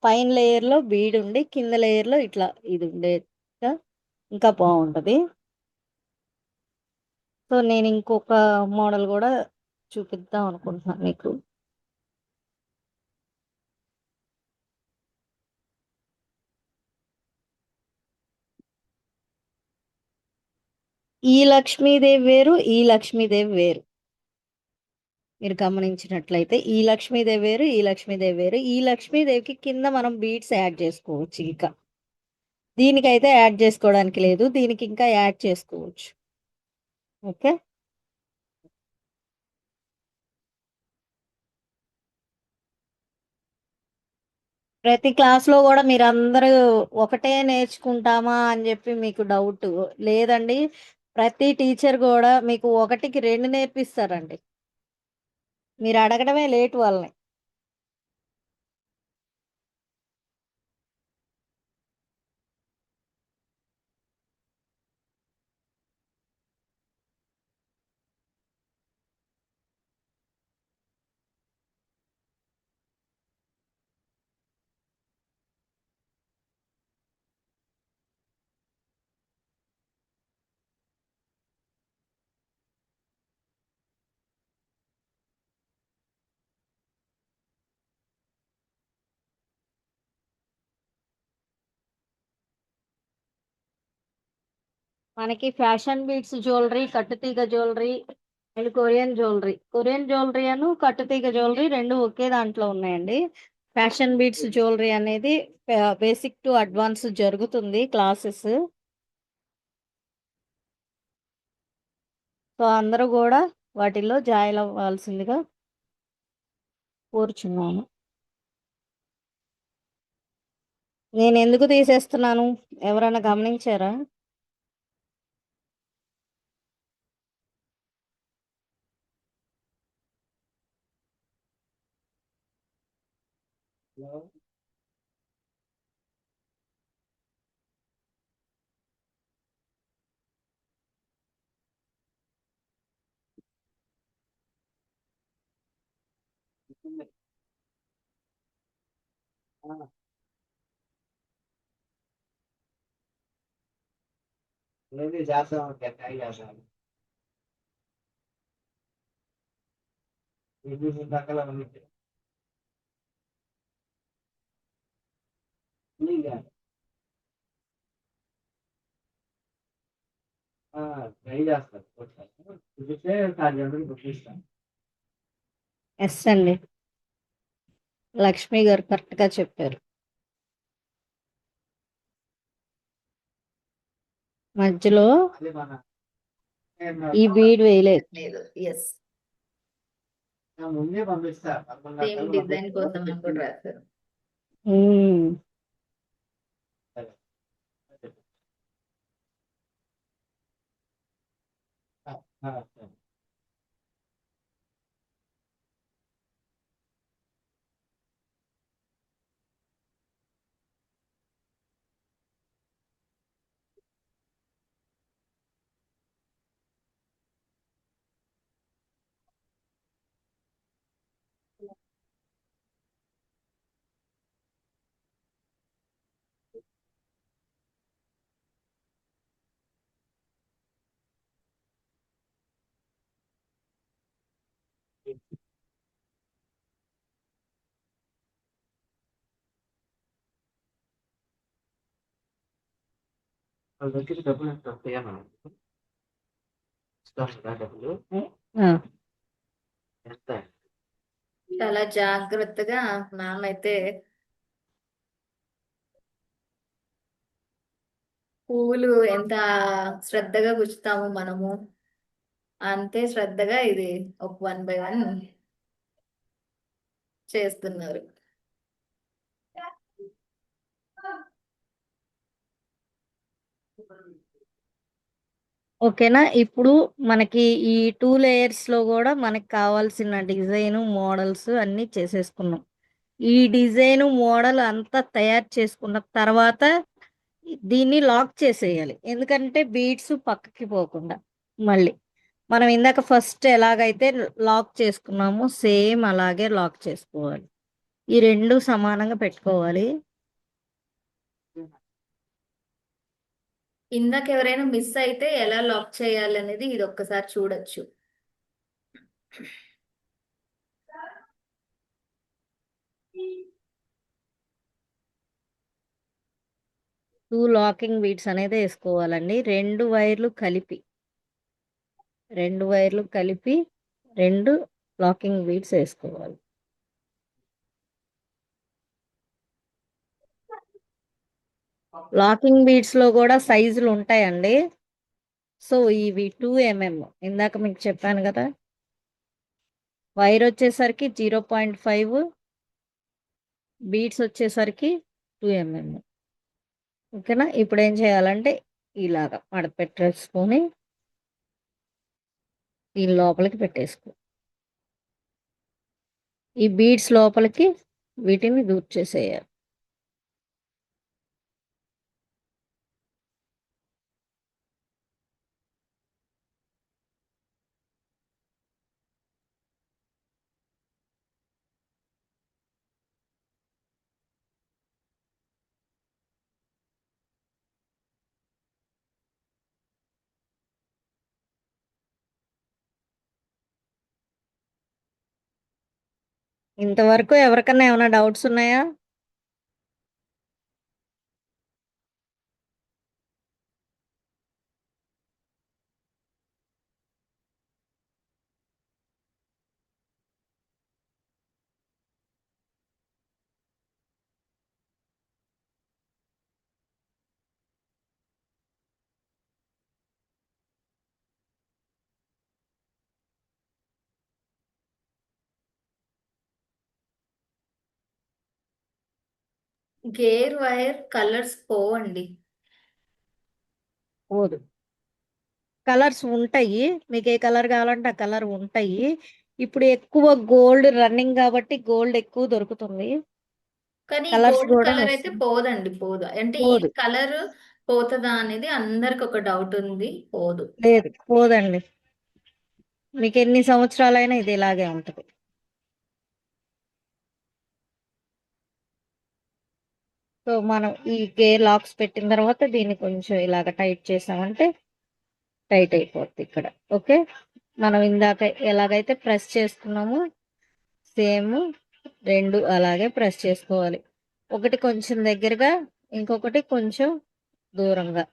పైన లేయర్‌లో బీడుండి, కింద లేయర్‌లో ఇట్లా ఇది ఉండేగా ఇంకా బావుంటది. సో, నేను ఇంకొక మోడల్ గూడా చూపిద్దాం అనుకుంటున్నాను మీకు. ఈ లక్ష్మీదేవి వేరు, ఈ లక్ష్మీదేవి వేరు. మీరు గమనించినట్లయితే ఈ లక్ష్మీదేవి వేరు, ఈ లక్ష్మీదేవి వేరు. ఈ లక్ష్మీదేవికి కింద మనం బీడ్స్ యాడ్ చేసుకోవచ్చు ఇక. దీనికైతే యాడ్ చేసుకోవడానికి లేదు. దీనికి ఇంకా యాడ్ చేసుకోవచ్చు. ఓకే. ప్రతి క్లాస్‌లో గూడా మీరందరూ ఒకటే నేర్చుకుంటామా అని జెప్పి మీకు డౌటు. లేదండి. ప్రతి టీచర్ గూడా మీకు ఒకటికి 2 నేర్పిస్తారండి. మీరు అడగడమే లేట్ వాళ్ళని. మనకి ఫ్యాషన్ బీట్స్ జ్యువెలరీ, కట్టుతీగ jewellery and Korean jewellery. Korean jewellery కట్టుతీగ జ్యువెలరీ 2 ఒకే దాంట్లో ఉన్నాయండి. ఫ్యాషన్ బీట్స్ జ్యువెలరీ అనేది బేసిక్ టు అడ్వాన్స్ జరుగుతుంది క్లాసెస్. సో, అందరూ గూడా వాటిల్లో జాయిన్ అవ్వాల్సిందిగా కోరుచున్నాను. నేనెందుకు తీసేస్తున్నాను? ఎవరైనా గమనించారా? యెస్ అండి. లక్ష్మి గారు కరెక్ట్‌గా చెప్పారు. మధ్యలో ఈ బీడ్ వేయలేదు. లేదు. యెస్. సేమ్ డిజైన్ కోసం అని కూడా రాశారు. హ్మ్. ఆ! చాలా జాగ్రత్తగా మ్యామ్ అయితే పువ్వులు ఎంత శ్రద్ధగా గుచ్చుతాము మనము, అంతే శ్రద్ధగా ఇది ఒక 1 బై 1 చేస్తున్నారు. ఓకేనా? ఇప్పుడు మనకి ఈ 2 లేయర్స్‌లో గూడా మనకు కావాల్సిన డిజైను, మోడల్స్ అన్నీ చేసేసుకున్నాం. ఈ డిజైను, మోడల్ అంతా తయారు చేసుకున్న తర్వాత దీన్ని లాక్ చేసేయాలి, ఎందుకంటే బీడ్స్ పక్కకి పోకుండా. మళ్ళీ మనం ఇందాక ఫస్ట్ ఎలాగైతే లాక్ చేసుకున్నామో సేమ్ అలాగే లాక్ చేసుకోవాలి. ఈ రెండు సమానంగా పెట్టుకోవాలి. ఇందాక ఎవరైనా మిస్ అయితే ఎలా లాక్ చేయాలి అనేది ఇది ఒక్కసారి చూడొచ్చు. టూ లాకింగ్ బీడ్స్ అనేది వేసుకోవాలండి. రెండు వైర్లు కలిపి రెండు లాకింగ్ బీడ్స్ వేసుకోవాలి. లాకింగ్ బీడ్స్ లో కూడా సైజులు ఉంటాయండి. సో ఇవి 2 mm, ఇందాక మీకు చెప్పాను కదా. వైర్ వచ్చేసరికి 0.5, బీడ్స్ వచ్చేసరికి 2 mm. ఓకేనా. ఇప్పుడు ఏం చేయాలంటే ఇలాగా మడపెట్టేసుకొని ఈ లోపలికి పెట్టేసుకో. ఈ బీడ్స్ లోపలికి వీటిని దూర్చేసేయాలి. ఇంతవరకు ఎవరికన్నా ఏమైనా డౌట్స్ ఉన్నాయా? గేర్ వైర్ కలర్స్ పోవండి. పోదు. కలర్స్ ఉంటాయి, మీకు ఏ కలర్ కావాలంటే ఆ కలర్ ఉంటాయి. ఇప్పుడు ఎక్కువ గోల్డ్ రన్నింగ్ కాబట్టి గోల్డ్ ఎక్కువ దొరుకుతుంది. కానీ ఈ కలర్స్ గోల్డ్ కూడా కలర్ అయితే వస్తుంది. పోదండి, పోదు. అంటే ఈ పోదు. కలర్ పోతుందా అనేది అందరికి ఒక డౌట్ ఉంది. పోదు. లేదు, పోదండి. మీకు ఎన్ని సంవత్సరాలైనా ఇది ఇలాగే ఉంటుంది. సో మనం ఈ గేర్ లాక్స్ పెట్టిన తర్వాత దీన్ని కొంచెం ఇలాగ టైట్ చేసామంటే టైట్ అయిపోద్ది ఇక్కడ. ఓకే. మనం ఇందాక ఎలాగైతే ప్రెస్ చేసుకున్నామో సేమ్ రెండు అలాగే ప్రెస్ చేసుకోవాలి. ఒకటి కొంచెం దగ్గరగా, ఇంకొకటి కొంచెం దూరంగా.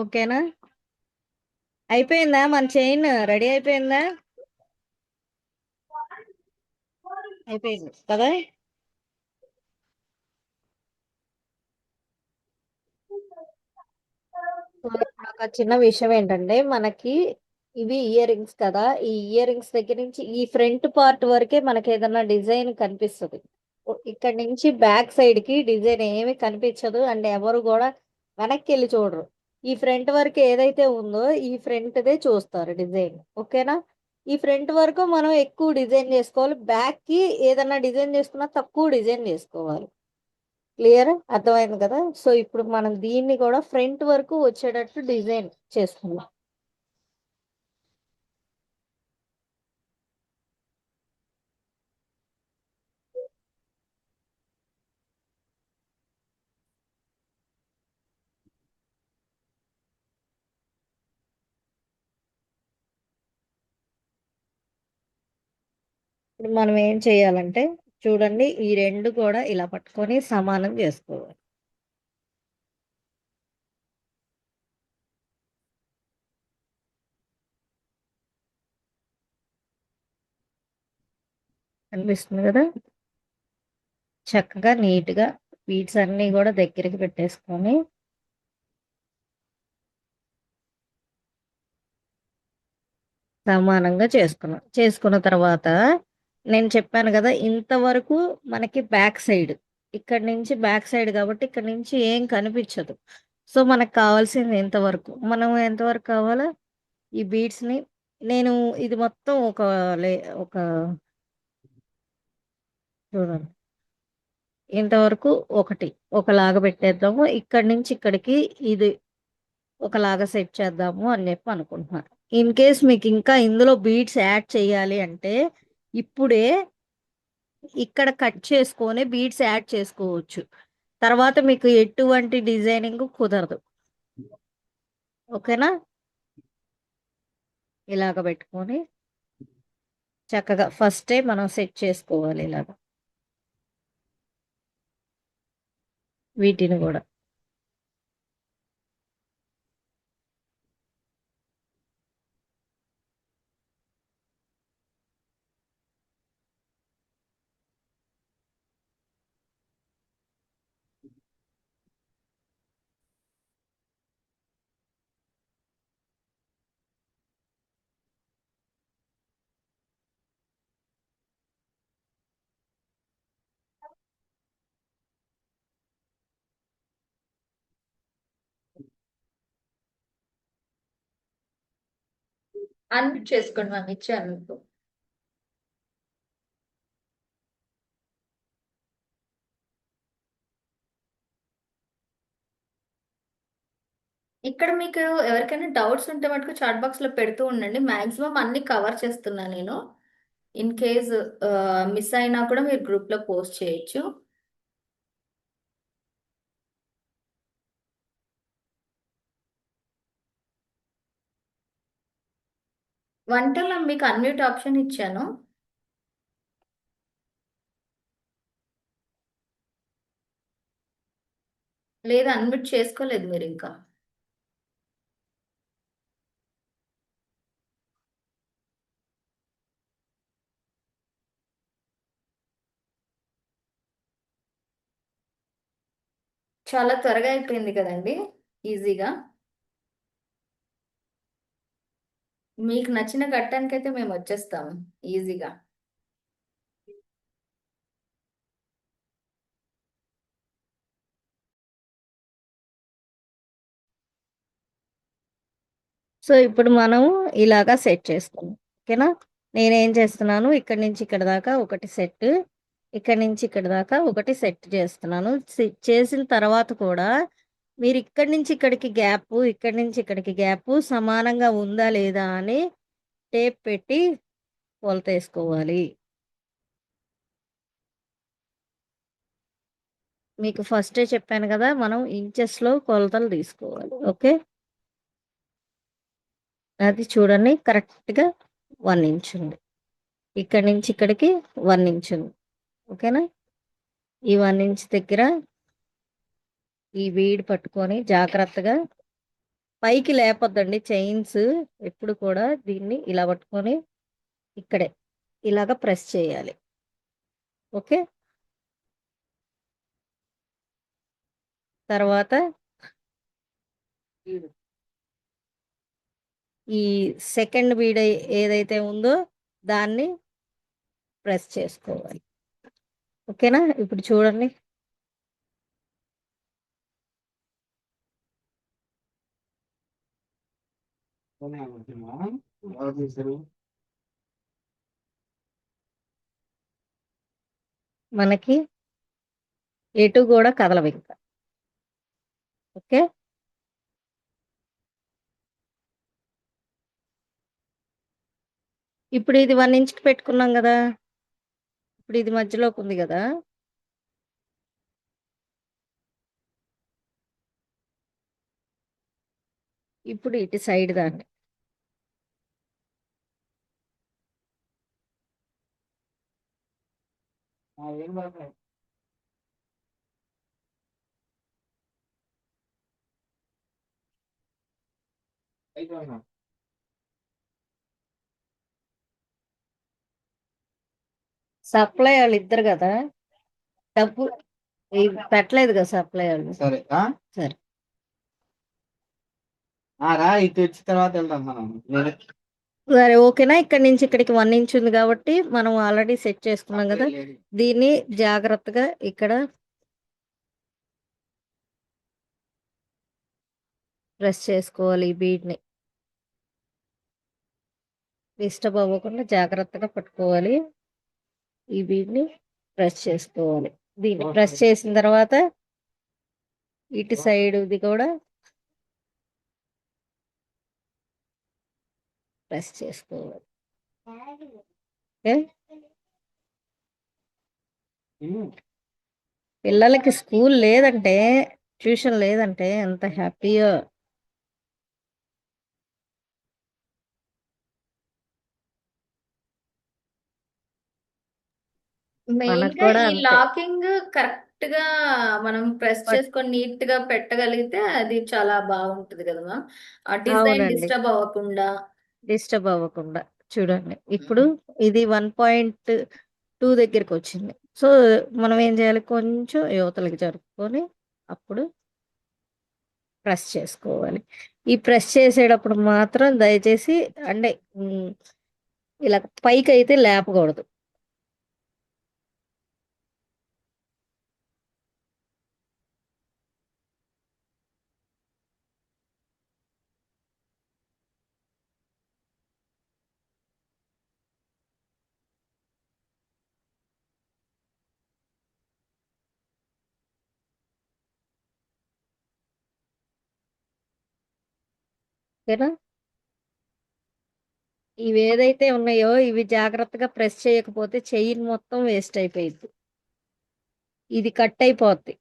ఓకేనా. అయిపోయిందా మన చైన్? రెడీ అయిపోయిందా? అయిపోయింది కదా. సో ఇప్పుడు ఒక చిన్న విషయం ఏంటంటే, మనకి ఇవి ఇయర్ రింగ్స్ కదా, ఈ ఇయర్ రింగ్స్ దగ్గర నుంచి ఈ ఫ్రంట్ పార్ట్ వరకే మనకి ఏదైనా డిజైన్ కనిపిస్తుంది. ఇక్కడ నుంచి బ్యాక్ సైడ్ కి డిజైన్ ఏమి కనిపించదు, అండ్ ఎవరు కూడా వెనక్కి వెళ్ళి చూడరు. ఈ ఫ్రంట్ వరకు ఏదైతే ఉందో ఈ ఫ్రంట్ దే చూస్తారు డిజైన్. ఓకేనా. ఈ ఫ్రంట్ వరకు మనం ఎక్కువ డిజైన్ చేసుకోవాలి, బ్యాక్ కి ఏదైనా డిజైన్ చేసుకున్నా తక్కువ డిజైన్ చేసుకోవాలి. క్లియర్, అర్థమైంది కదా. సో ఇప్పుడు మనం దీన్ని కూడా ఫ్రంట్ వరకు వచ్చేటట్టు డిజైన్ చేసుకుందాం. ఇప్పుడు మనం ఏం చేయాలంటే చూడండి, ఈ రెండు కూడా ఇలా పట్టుకొని సమానం చేసుకోవాలి. అనిపిస్తుంది కదా. చక్కగా నీట్గా బీడ్స్ అన్నీ కూడా దగ్గరికి పెట్టేసుకొని సమానంగా చేసుకున్నాం. చేసుకున్న తర్వాత నేను చెప్పాను కదా, ఇంతవరకు మనకి బ్యాక్ సైడ్, ఇక్కడ నుంచి బ్యాక్ సైడ్ కాబట్టి ఇక్కడ నుంచి ఏం కనిపించదు. సో మనకు కావాల్సింది ఎంతవరకు, మనం ఎంతవరకు కావాలో ఈ బీడ్స్ని, నేను ఇది మొత్తం ఒక లే ఒక చూడండి, ఇంతవరకు ఒకటి ఒకలాగా పెట్టేద్దాము, ఇక్కడి నుంచి ఇక్కడికి ఇది ఒకలాగా సెట్ చేద్దాము అని చెప్పి అనుకుంటున్నాను. ఇన్ కేస్ మీకు ఇంకా ఇందులో బీడ్స్ యాడ్ చేయాలి అంటే ఇప్పుడే ఇక్కడ కట్ చేసుకొని బీడ్స్ యాడ్ చేసుకోవచ్చు. తర్వాత మీకు ఎటువంటి డిజైనింగ్ కుదరదు. ఓకేనా? ఇలాగ పెట్టుకొని చక్కగా ఫస్టే మనం సెట్ చేసుకోవాలి ఇలాగ వీటిని కూడా. అన్మ్యూట్ చేసుకోండి మ్యామ్, ఇచ్చాను మీకు. ఇక్కడ మీకు ఎవరికైనా డౌట్స్ ఉంటే మటుకు చాట్ బాక్స్ లో పెడుతూ ఉండండి. మాక్సిమం అన్ని కవర్ చేస్తున్నా నేను. ఇన్ కేస్ మిస్ అయినా కూడా మీరు గ్రూప్ లో పోస్ట్ చేయొచ్చు. వంటలో మీకు అన్మ్యూట్ ఆప్షన్ ఇచ్చాను. లేదా అన్మ్యూట్ చేసుకోలేదు మీరు ఇంకా. చాలా త్వరగా అయిపోయింది కదండి, ఈజీగా. మీకు నచ్చిన ఘట్టానికైతే మేము వచ్చేస్తాము ఈజీగా. సో ఇప్పుడు మనం ఇలాగా సెట్ చేసుకున్నాం. ఓకేనా? నేనేం చేస్తున్నాను, ఇక్కడి నుంచి ఇక్కడ దాకా ఒకటి సెట్, ఇక్కడి నుంచి ఇక్కడ దాకా ఒకటి సెట్ చేస్తున్నాను. చేసిన తర్వాత కూడా మీరు ఇక్కడి నుంచి ఇక్కడికి గ్యాప్, ఇక్కడి నుంచి ఇక్కడికి గ్యాప్ సమానంగా ఉందా లేదా అని టేప్ పెట్టి కొలత వేసుకోవాలి. మీకు ఫస్టే చెప్పాను కదా, మనం ఇంచెస్లో కొలతలు తీసుకోవాలి. ఓకే, అది చూడండి, కరెక్ట్గా 1 ఇంచ్ ఉంది. ఇక్కడి నుంచి ఇక్కడికి 1 ఇంచ్ ఉంది. ఓకేనా? ఈ 1 ఇంచ్ దగ్గర ఈ బీడ్ పట్టుకొని జాగ్రత్తగా పైకి లేపొద్దండి చైన్స్. ఎప్పుడు కూడా దీన్ని ఇలా పట్టుకొని ఇక్కడే ఇలాగ ప్రెస్ చేయాలి. ఓకే, తర్వాత ఈ సెకండ్ బీడ్ ఏదైతే ఉందో దాన్ని ప్రెస్ చేసుకోవాలి. ఓకేనా? ఇప్పుడు చూడండి, మనకి ఎటు కూడా కదలవు ఇంకా. ఓకే, ఇప్పుడు ఇది 1 ఇంచ్కి పెట్టుకున్నాం కదా, ఇప్పుడు ఇది మధ్యలోకి ఉంది కదా, ఇప్పుడు ఇటు సైడ్ దాన్ని సప్లై వాళ్ళు ఇద్దరు కదా, డబ్బు పెట్టలేదు కదా సప్లై వాళ్ళు. సరే సరే, రా ఇటు వచ్చిన తర్వాత వెళ్దాం మనం. సరే ఓకేనా. ఇక్కడి నుంచి ఇక్కడికి 1 ఇంచ్ ఉంది కాబట్టి మనం ఆల్రెడీ సెట్ చేసుకున్నాం కదా. దీన్ని జాగ్రత్తగా ఇక్కడ ప్రెస్ చేసుకోవాలి. ఈ బీడ్ని డిస్టర్బ్ అవ్వకుండా జాగ్రత్తగా పట్టుకోవాలి. ఈ బీడ్ని ప్రెస్ చేసుకోవాలి. దీన్ని ప్రెస్ చేసిన తర్వాత ఇటు సైడ్ ఇది కూడా ప్రెస్ చేసుకోవాలి. ఓకే. పిల్లలకి స్కూల్ లేదంటే, ట్యూషన్ లేదంటే ఎంత హ్యాపీయో. మెయిన్ మనకు గా కూడా ఈ అంతే. లాకింగ్ కరెక్ట్ గా మనం ప్రెస్ బట్ చేసుకొని నీట్ గా పెట్టగలిగితే అది చాలా బాగుంటది కదా మ్యామ్. ఆ డిజైన్ అవునండి, డిస్టర్బ్ అవ్వకుండా. డిస్టర్బ్ అవ్వకుండా. చూడండి ఇప్పుడు ఇది 1.2 దగ్గరికి వచ్చింది. సో మనం ఏం చేయాలి, కొంచెం యువతలకి జరుపుకొని అప్పుడు ప్రెస్ చేసుకోవాలి. ఈ ప్రెస్ చేసేటప్పుడు మాత్రం దయచేసి అంటే ఉమ్, ఇలా పైకి అయితే లేపకూడదు. ఓకేనా. ఇవి ఏదైతే ఉన్నాయో ఇవి జాగ్రత్తగా ప్రెస్ చేయకపోతే చైన్ మొత్తం వేస్ట్ అయిపోయింది. ఇది కట్ అయిపోద్ది.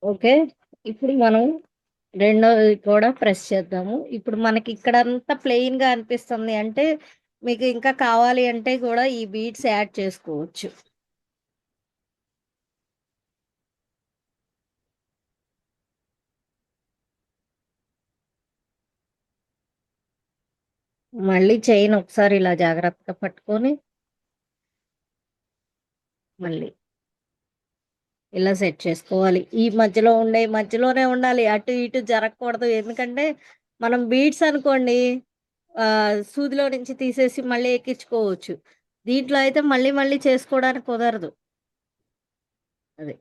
ఓకే. ఇప్పుడు మనం రెండోది కూడా ప్రెస్ చేద్దాము. ఇప్పుడు మనకి ఇక్కడంతా ప్లెయిన్ గా అనిపిస్తుంది అంటే మీకు ఇంకా కావాలి అంటే కూడా ఈ బీడ్స్ యాడ్ చేసుకోవచ్చు. మళ్ళీ చైన్ ఒకసారి ఇలా జాగ్రత్తగా పట్టుకొని మళ్ళీ ఇలా సెట్ చేసుకోవాలి. ఈ మధ్యలో ఉండే మధ్యలోనే ఉండాలి, అటు ఇటు జరగకూడదు. ఎందుకంటే మనం బీడ్స్ అనుకోండి సూదిలో నుంచి తీసేసి మళ్ళీ ఎక్కించుకోవచ్చు. దీంట్లో అయితే మళ్ళీ మళ్ళీ చేసుకోవడానికి కుదరదు. అది.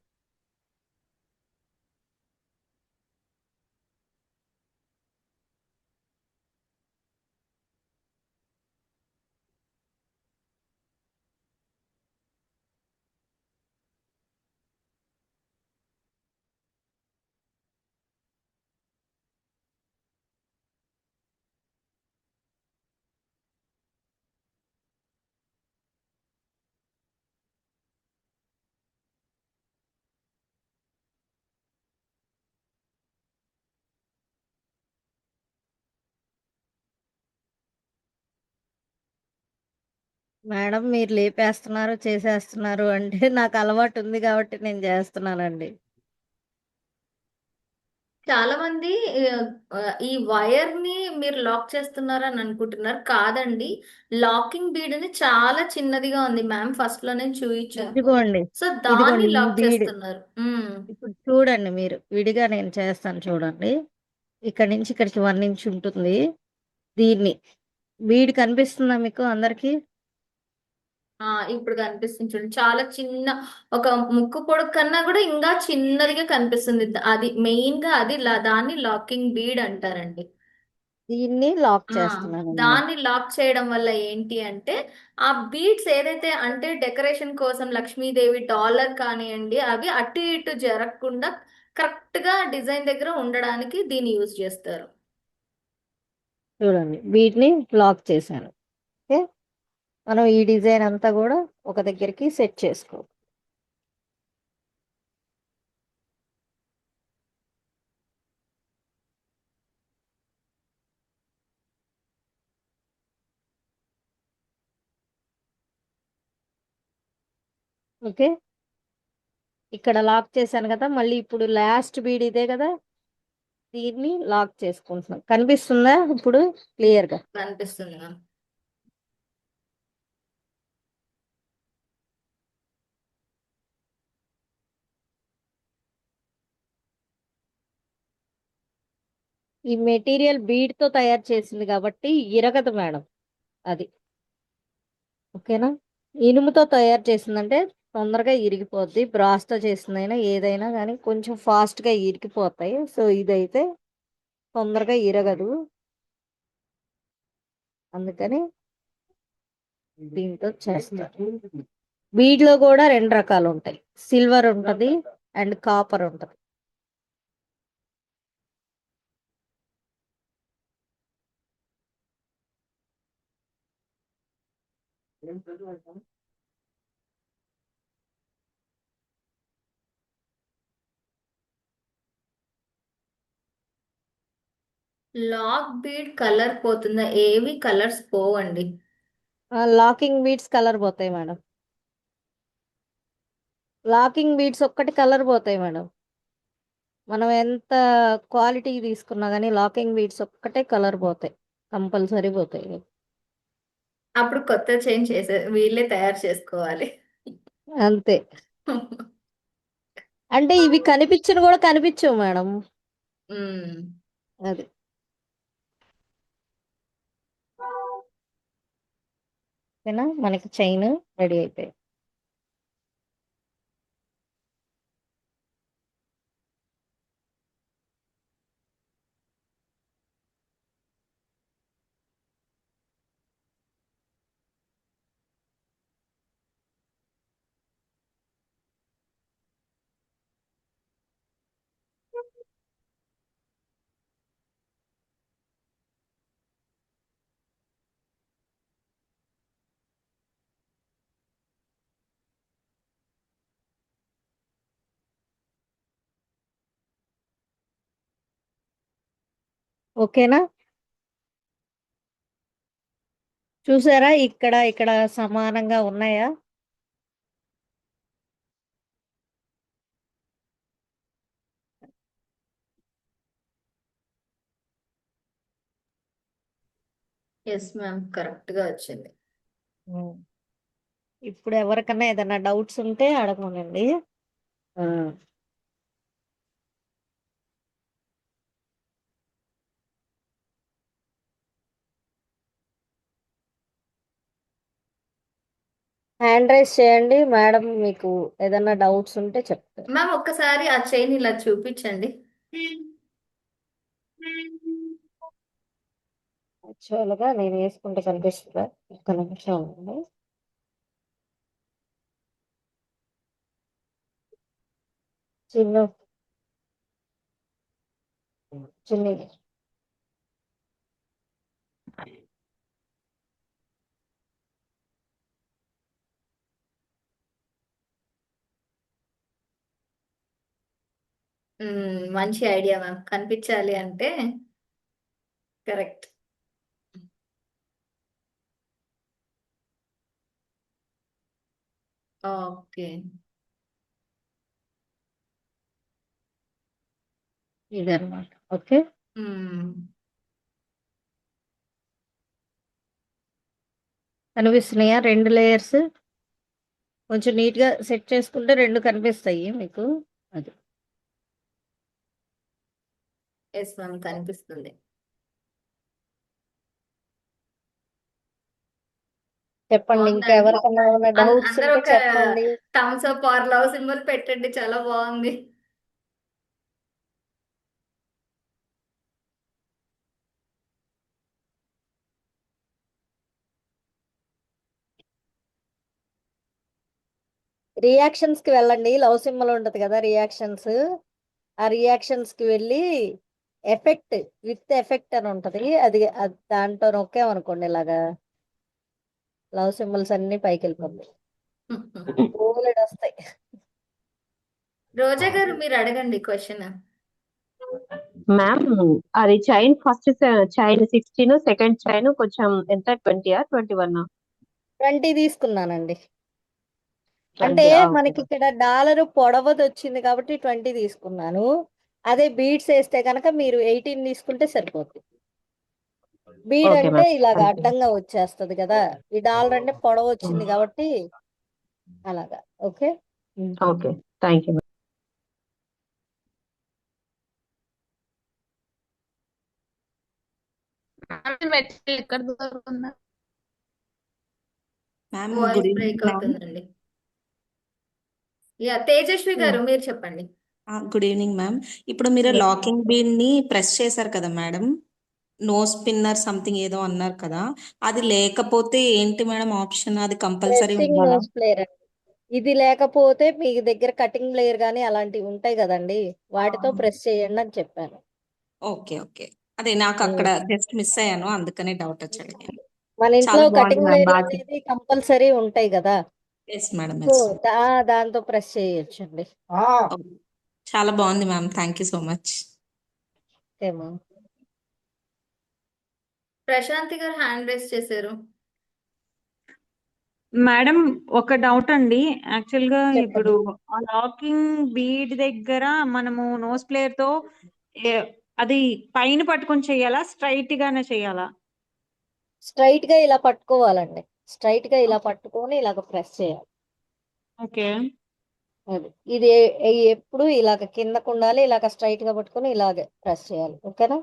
మేడం మీరు లేపేస్తున్నారు చేసేస్తున్నారు అంటే నాకు అలవాటు ఉంది కాబట్టి నేను చేస్తున్నానండి. చాలా మంది ఆ, ఈ వైర్ ని మీరు లాక్ చేస్తున్నారని అనుకుంటున్నారు. కాదండి, లాకింగ్ బీడ్ అని చాలా చిన్నదిగా ఉంది మ్యామ్, ఫస్ట్ లో నేను చూయించాను. ఇదిగోండి, సో దాన్ని ఇదిగోండి ఈ లాక్ బీడ్. చేస్తున్నారు. ఇప్పుడు చూడండి, మీరు విడిగా నేను చేస్తాను చూడండి. ఇక్కడ నుంచి ఇక్కడికి 1 ఇంచ్ ఉంటుంది. దీన్ని బీడ్ కనిపిస్తుందా మీకు అందరికి? ఇప్పుడు కనిపిస్తుంది చూడండి, చాలా చిన్న, ఒక ముక్కు పొడుగు కన్నా కూడా ఇంకా చిన్నదిగా కనిపిస్తుంది. అది మెయిన్ గా అది దాన్ని లాకింగ్ బీడ్ అంటారండి. దీన్ని లాక్ ఆ చేస్తున్నాను నేను. దాన్ని లాక్ చేయడం వల్ల ఏంటి అంటే, ఆ బీడ్స్ ఏదైతే అంటే డెకరేషన్ కోసం లక్ష్మీదేవి డాలర్ కానివ్వండి, అవి అటు ఇటు జరగకుండా కరెక్ట్ గా డిజైన్ దగ్గర ఉండడానికి దీన్ని యూజ్ చేస్తారు. చూడండి వీటిని లాక్ చేశాను. ఓకే. మనం ఈ డిజైన్ అంతా కూడా ఒక దగ్గరికి సెట్ చేసుకో. ఓకే. ఇక్కడ లాక్ చేశాను కదా, మళ్ళీ ఇప్పుడు లాస్ట్ బీడ్ ఇదే కదా, దీన్ని లాక్ చేసుకుంటున్నాం. కనిపిస్తుందా ఇప్పుడు క్లియర్ గా? కనిపిస్తుంది మ్యామ్. ఈ మెటీరియల్ బీడ్ తో తయారు చేసింది కాబట్టి ఇరగదు మేడం అది. ఓకేనా? ఇనుముతో తయారు చేసిందంటే తొందరగా ఇరిగిపోద్ది. బ్రాస్తో చేసిందైనా ఏదైనా కానీ కొంచెం ఫాస్ట్ గా ఇరిగిపోతాయి. సో ఇదైతే తొందరగా ఇరగదు, అందుకని దీంతో చేస్తారు. బీడ్ లో కూడా రెండు రకాలు ఉంటాయి, సిల్వర్ ఉంటది అండ్ కాపర్ ఉంటది. లాక్ బీడ్ కలర్ పోతుందా? ఏవి కలర్స్ పోవండి. లాకింగ్ బీడ్స్ కలర్ పోతాయి మేడం. లాకింగ్ బీడ్స్ ఒక్కటి కలర్ పోతాయి మేడం. మనం ఎంత క్వాలిటీ తీసుకున్నా కానీ లాకింగ్ బీడ్స్ ఒక్కటే కలర్ పోతాయి, కంపల్సరీ పోతాయి. అప్పుడు కొత్త చేంజ్ చేసే వీళ్ళే తయారు చేసుకోవాలి. అంతే. అంటే ఇవి కనిపించిన కూడా కనిపించవు మేడం. మ్మ్. అది ఓకేనా, మనకి చైన్ రెడీ అయిపోయింది. ఓకేనా? చూసారా ఇక్కడ ఇక్కడ సమానంగా ఉన్నాయా? ఎస్ మ్యామ్, కరెక్ట్ గా వచ్చింది. ఉమ్. ఇప్పుడు ఎవరికన్నా ఏదైనా డౌట్స్ ఉంటే అడగమనండి. ఆ, హ్యాండ్ రైస్ చేయండి మేడం, మీకు ఏదైనా డౌట్స్ ఉంటే చెప్తారు. మ్యామ్ ఒక్కసారి ఆ చైన్ ఇలా చూపించండి. యాక్చువల్గా నేను వేసుకుంటే కనిపిస్తుందా? ఒక్క నిమిషం ఉండండి. చిన్న చిన్ని మంచి ఐడియా మ్యామ్, కనిపించాలి అంటే కరెక్ట్. ఓకే. ఇదన్నమాట. ఓకే, మ్మ్. కనిపిస్తున్నాయా రెండు లేయర్స్? కొంచెం నీట్ గా సెట్ చేసుకుంటే రెండు కనిపిస్తాయి మీకు. అది ఎస్ మ్యామ్, కనిపిస్తుంది. చెప్పండి, ఇంకా బాగుందండి. ఎవరికన్నా ఏమైనా డౌట్స్ అందరూ ఉంటే ఒక చెప్పండి. Thumbs up or love symbol పెట్టండి, చాలా బాగుంది. రియాక్షన్స్ కి వెళ్ళండి, లవ్ సింబల్ ఉంటది కదా రియాక్షన్స్, ఆ రియాక్షన్స్ కి వెళ్ళి ఎఫెక్ట్, విత్ ఎఫెక్ట్ అని ఉంటది, అది దాంట్లో నొక్కామనుకోండి ఇలాగా లవ్ సింబల్స్ అన్ని పైకి వెళ్ళిపోతాయి, బోలెడు వస్తాయి. రోజా గారు మీరు అడగండి క్వశ్చన్. మ్యామ్ అది chain first chain 16, second chain కొంచెం ఎంత 20 21? 20 తీసుకున్నానండి. అంటే 20 ఓకే. మనకి ఇక్కడ డాలర్ పొడవది వచ్చింది కాబట్టి 20 తీసుకున్నాను. అదే బీడ్స్ వేస్తే కనుక మీరు 18 తీసుకుంటే సరిపోతుంది. బీడ్ ఓకే అంటే మ్యామ్. ఇలాగ థ్యాంక్ యూ. అడ్డంగా వచ్చేస్తది కదా, ఈ డాలర్ అంటే పొడవ వచ్చింది కాబట్టి అలాగా. Okay. Okay. Thank you. Material ఎక్కడ దొరుకుతుందా? Ma'am good voice evening break ma'am. అవుతుందండి. తేజస్వి గారు మీరు చెప్పండి. Good evening ma'am. ఇప్పుడు మీరు Yes. లాకింగ్ బీన్ ని ప్రెస్ చేశారు కదా మేడం, నో స్పిన్నర్ సంథింగ్ ఏదో అన్నారు కదా, అది లేకపోతే ఏంటి మేడం ఆప్షన్? అది కంపల్సరీ ప్రెస్సింగ్ ఉండాలా? నోస్ ప్లేయర్ అండి. ఇది లేకపోతే మీ దగ్గర కటింగ్ ప్లేయర్ కానీ అలాంటివి ఉంటాయి కదండి, వాటితో ప్రెస్ చేయండి అని చెప్పాను. ఓకే ఓకే, అదే నాకు అక్కడ జస్ట్ మిస్ అయ్యాను, అందుకనే డౌట్ వచ్చి అడిగాను. మన ఇంట్లో చాలా బాగుంది కటింగ్ మ్యామ్, ప్లేయర్ బాగా అనేది కంపల్సరీ ఉంటాయి కదా, ఎస్ మేడం సో ఎస్. దాంతో ప్రెస్ చేయొచ్చండి. చాలా బాగుంది ma'am, thank you so much. ఏమో. ప్రశాంతి గారు హ్యాండ్ రేస్ చేశారు. మేడం ఒక డౌట్ అండి. యాక్చువల్ గా ఇప్పుడు చెప్పండి. ఆ లాకింగ్ బీడ్ దగ్గర మనము నోస్ ప్లేయర్ తో అది పైన పట్టుకొని చేయాలా, స్ట్రైట్ గానే చేయాలా? స్ట్రైట్ గా ఇలా పట్టుకోవాలండి, స్ట్రైట్ గా ఇలా పట్టుకొని ఇలాగ ప్రెస్ చేయాలి. ఓకే. అది ఇది ఎప్పుడు ఇలాగ కిందకు ఉండాలి, ఇలాగ స్ట్రైట్ గా పట్టుకొని ఇలాగే ప్రెస్ చేయాలి. ఓకేనా?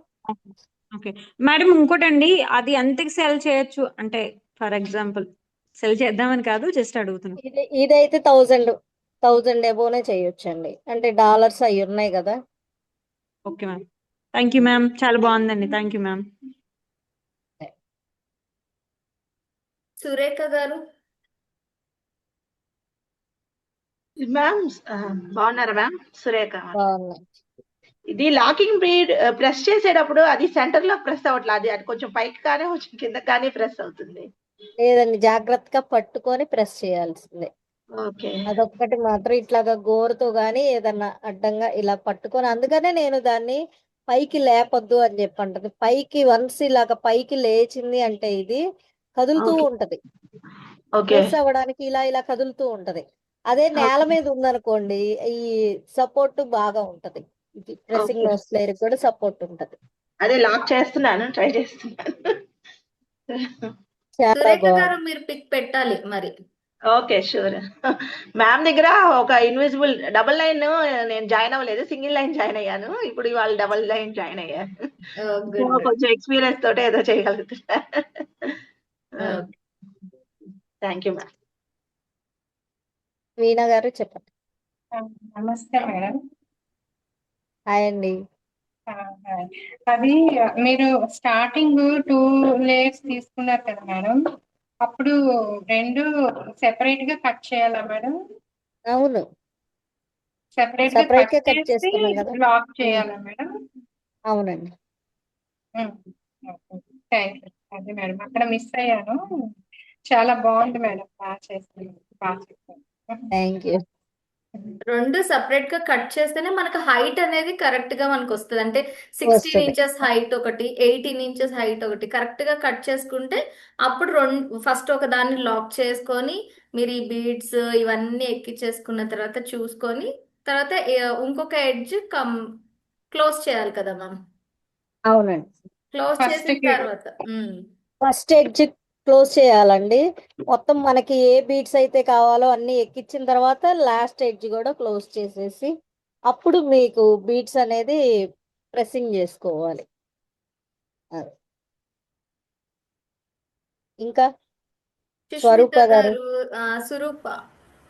ఓకే మేడం, ఇంకోటండి, అది ఎంతకి సెల్ చేయొచ్చు అంటే? ఫర్ ఎగ్జాంపుల్ సెల్ చేద్దామని కాదు, జస్ట్ అడుగుతున్నా. ఇదైతే 1000 ఎబోనే చేయొచ్చండి, అంటే డాలర్స్ అవి ఉన్నాయి కదా. Okay ma'am, thank you ma'am, చాలా బాగుందండి, థ్యాంక్ యూ మ్యామ్. సురేఖ గారు. మ్యామ్ బాగున్నారా మ్యామ్? సురేఖ. బాగున్నాయి. ఇది లాకింగ్ బీడ్ ప్రెస్ చేసేటప్పుడు అది సెంటర్ లో ప్రెస్ అవ్వట్లేదు, అది కొంచెం పైకి కానీ కొంచెం కింద కానీ ప్రెస్ అవుతుంది. లేదండి, జాగ్రత్తగా పట్టుకొని ప్రెస్ చేయాల్సిందే. ఓకే. అదొక్కటి మాత్రం ఇట్లాగా గోరుతో గానీ ఏదన్నా అడ్డంగా ఇలా పట్టుకొని, అందుకనే నేను దాన్ని పైకి లేపొద్దు అని చెప్పి అంటది. పైకి వన్స్ ఇలాగ పైకి లేచింది అంటే ఇది కదులుతూ ఓకే. ఉంటది, ఓకే. ప్రెస్ అవ్వడానికి ఇలా ఇలా కదులుతూ ఉంటది. అదే నేల ఓకే. మీద ఉందనుకోండి, ఈ సపోర్ట్ బాగా ఉంటది. ఇది ప్రెస్సింగ్ ఓకే. నోస్ ప్లేయర్ కూడా సపోర్ట్ ఉంటది. అదే లాక్ చేస్తున్నాను, ట్రై చేస్తున్నాను. చాలా సురేఖ గారు బాగుంది. మీరు పిక్ పెట్టాలి మరి. Okay sure. మ్యామ్ దగ్గర ఒక ఇన్విజిబుల్ డబుల్ లైన్ నేను జాయిన్ అవ్వలేదు, సింగిల్ లైన్ జాయిన్ అయ్యాను. ఇప్పుడు ఇవాళ డబుల్ లైన్ జాయిన్ అయ్యాను. Good good. కొంచెం ఎక్స్పీరియన్స్ తోటే ఏదో చేయగలుగుతున్నా. Thank you ma'am. Veena garu చెప్పండి. నమస్తే మేడం. హాయ్ అండి. అది మీరు స్టార్టింగ్ 2 లేయర్స్ తీసుకున్నారు కదా మేడం, అప్పుడు 2 సెపరేట్ గా కట్ చేయాలా మేడం? అవును, సెపరేట్ గా సపరేట్ కట్ గా కట్ చేసి చేసుకున్నాం కదా. లాక్ చేయాలా మేడం? అవునండి. Thank you. అదే మేడం, అక్కడ మిస్ అయ్యాను. చాలా బాగుంది మేడం, బాగా చేస్తాను, బాగా చెప్పాను. Thank you. 2 సపరేట్ గా కట్ చేస్తేనే మనకు హైట్ అనేది కరెక్ట్ గా మనకు వస్తుంది. అంటే 16 వస్తుంది. ఇంచెస్ హైట్ ఒకటి, 18 ఇంచెస్ హైట్ ఒకటి కరెక్ట్ గా కట్ చేసుకుంటే అప్పుడు ఫస్ట్ ఒక దాన్ని లాక్ చేసుకొని మీరు ఈ బీడ్స్ ఇవన్నీ ఎక్కించేసుకున్న తర్వాత చూసుకొని తర్వాత ఇంకొక ఎడ్జ్ క్లోజ్ చేయాలి కదా మ్యామ్. అవునండి, క్లోజ్ ఫస్ట్ చేసిన కి తర్వాత ఫస్ట్ ఎడ్జ్ క్లోజ్ చేయాలండి. మొత్తం మనకి ఏ బీట్స్ అయితే కావాలో అన్ని ఎక్కించిన తర్వాత లాస్ట్ ఎడ్జ్ కూడా క్లోజ్ చేసేసి అప్పుడు మీకు బీట్స్ అనేది ప్రెస్సింగ్ చేసుకోవాలి. అది. ఇంకా సుష్మిత స్వరూప గారు. గారు, సురూప.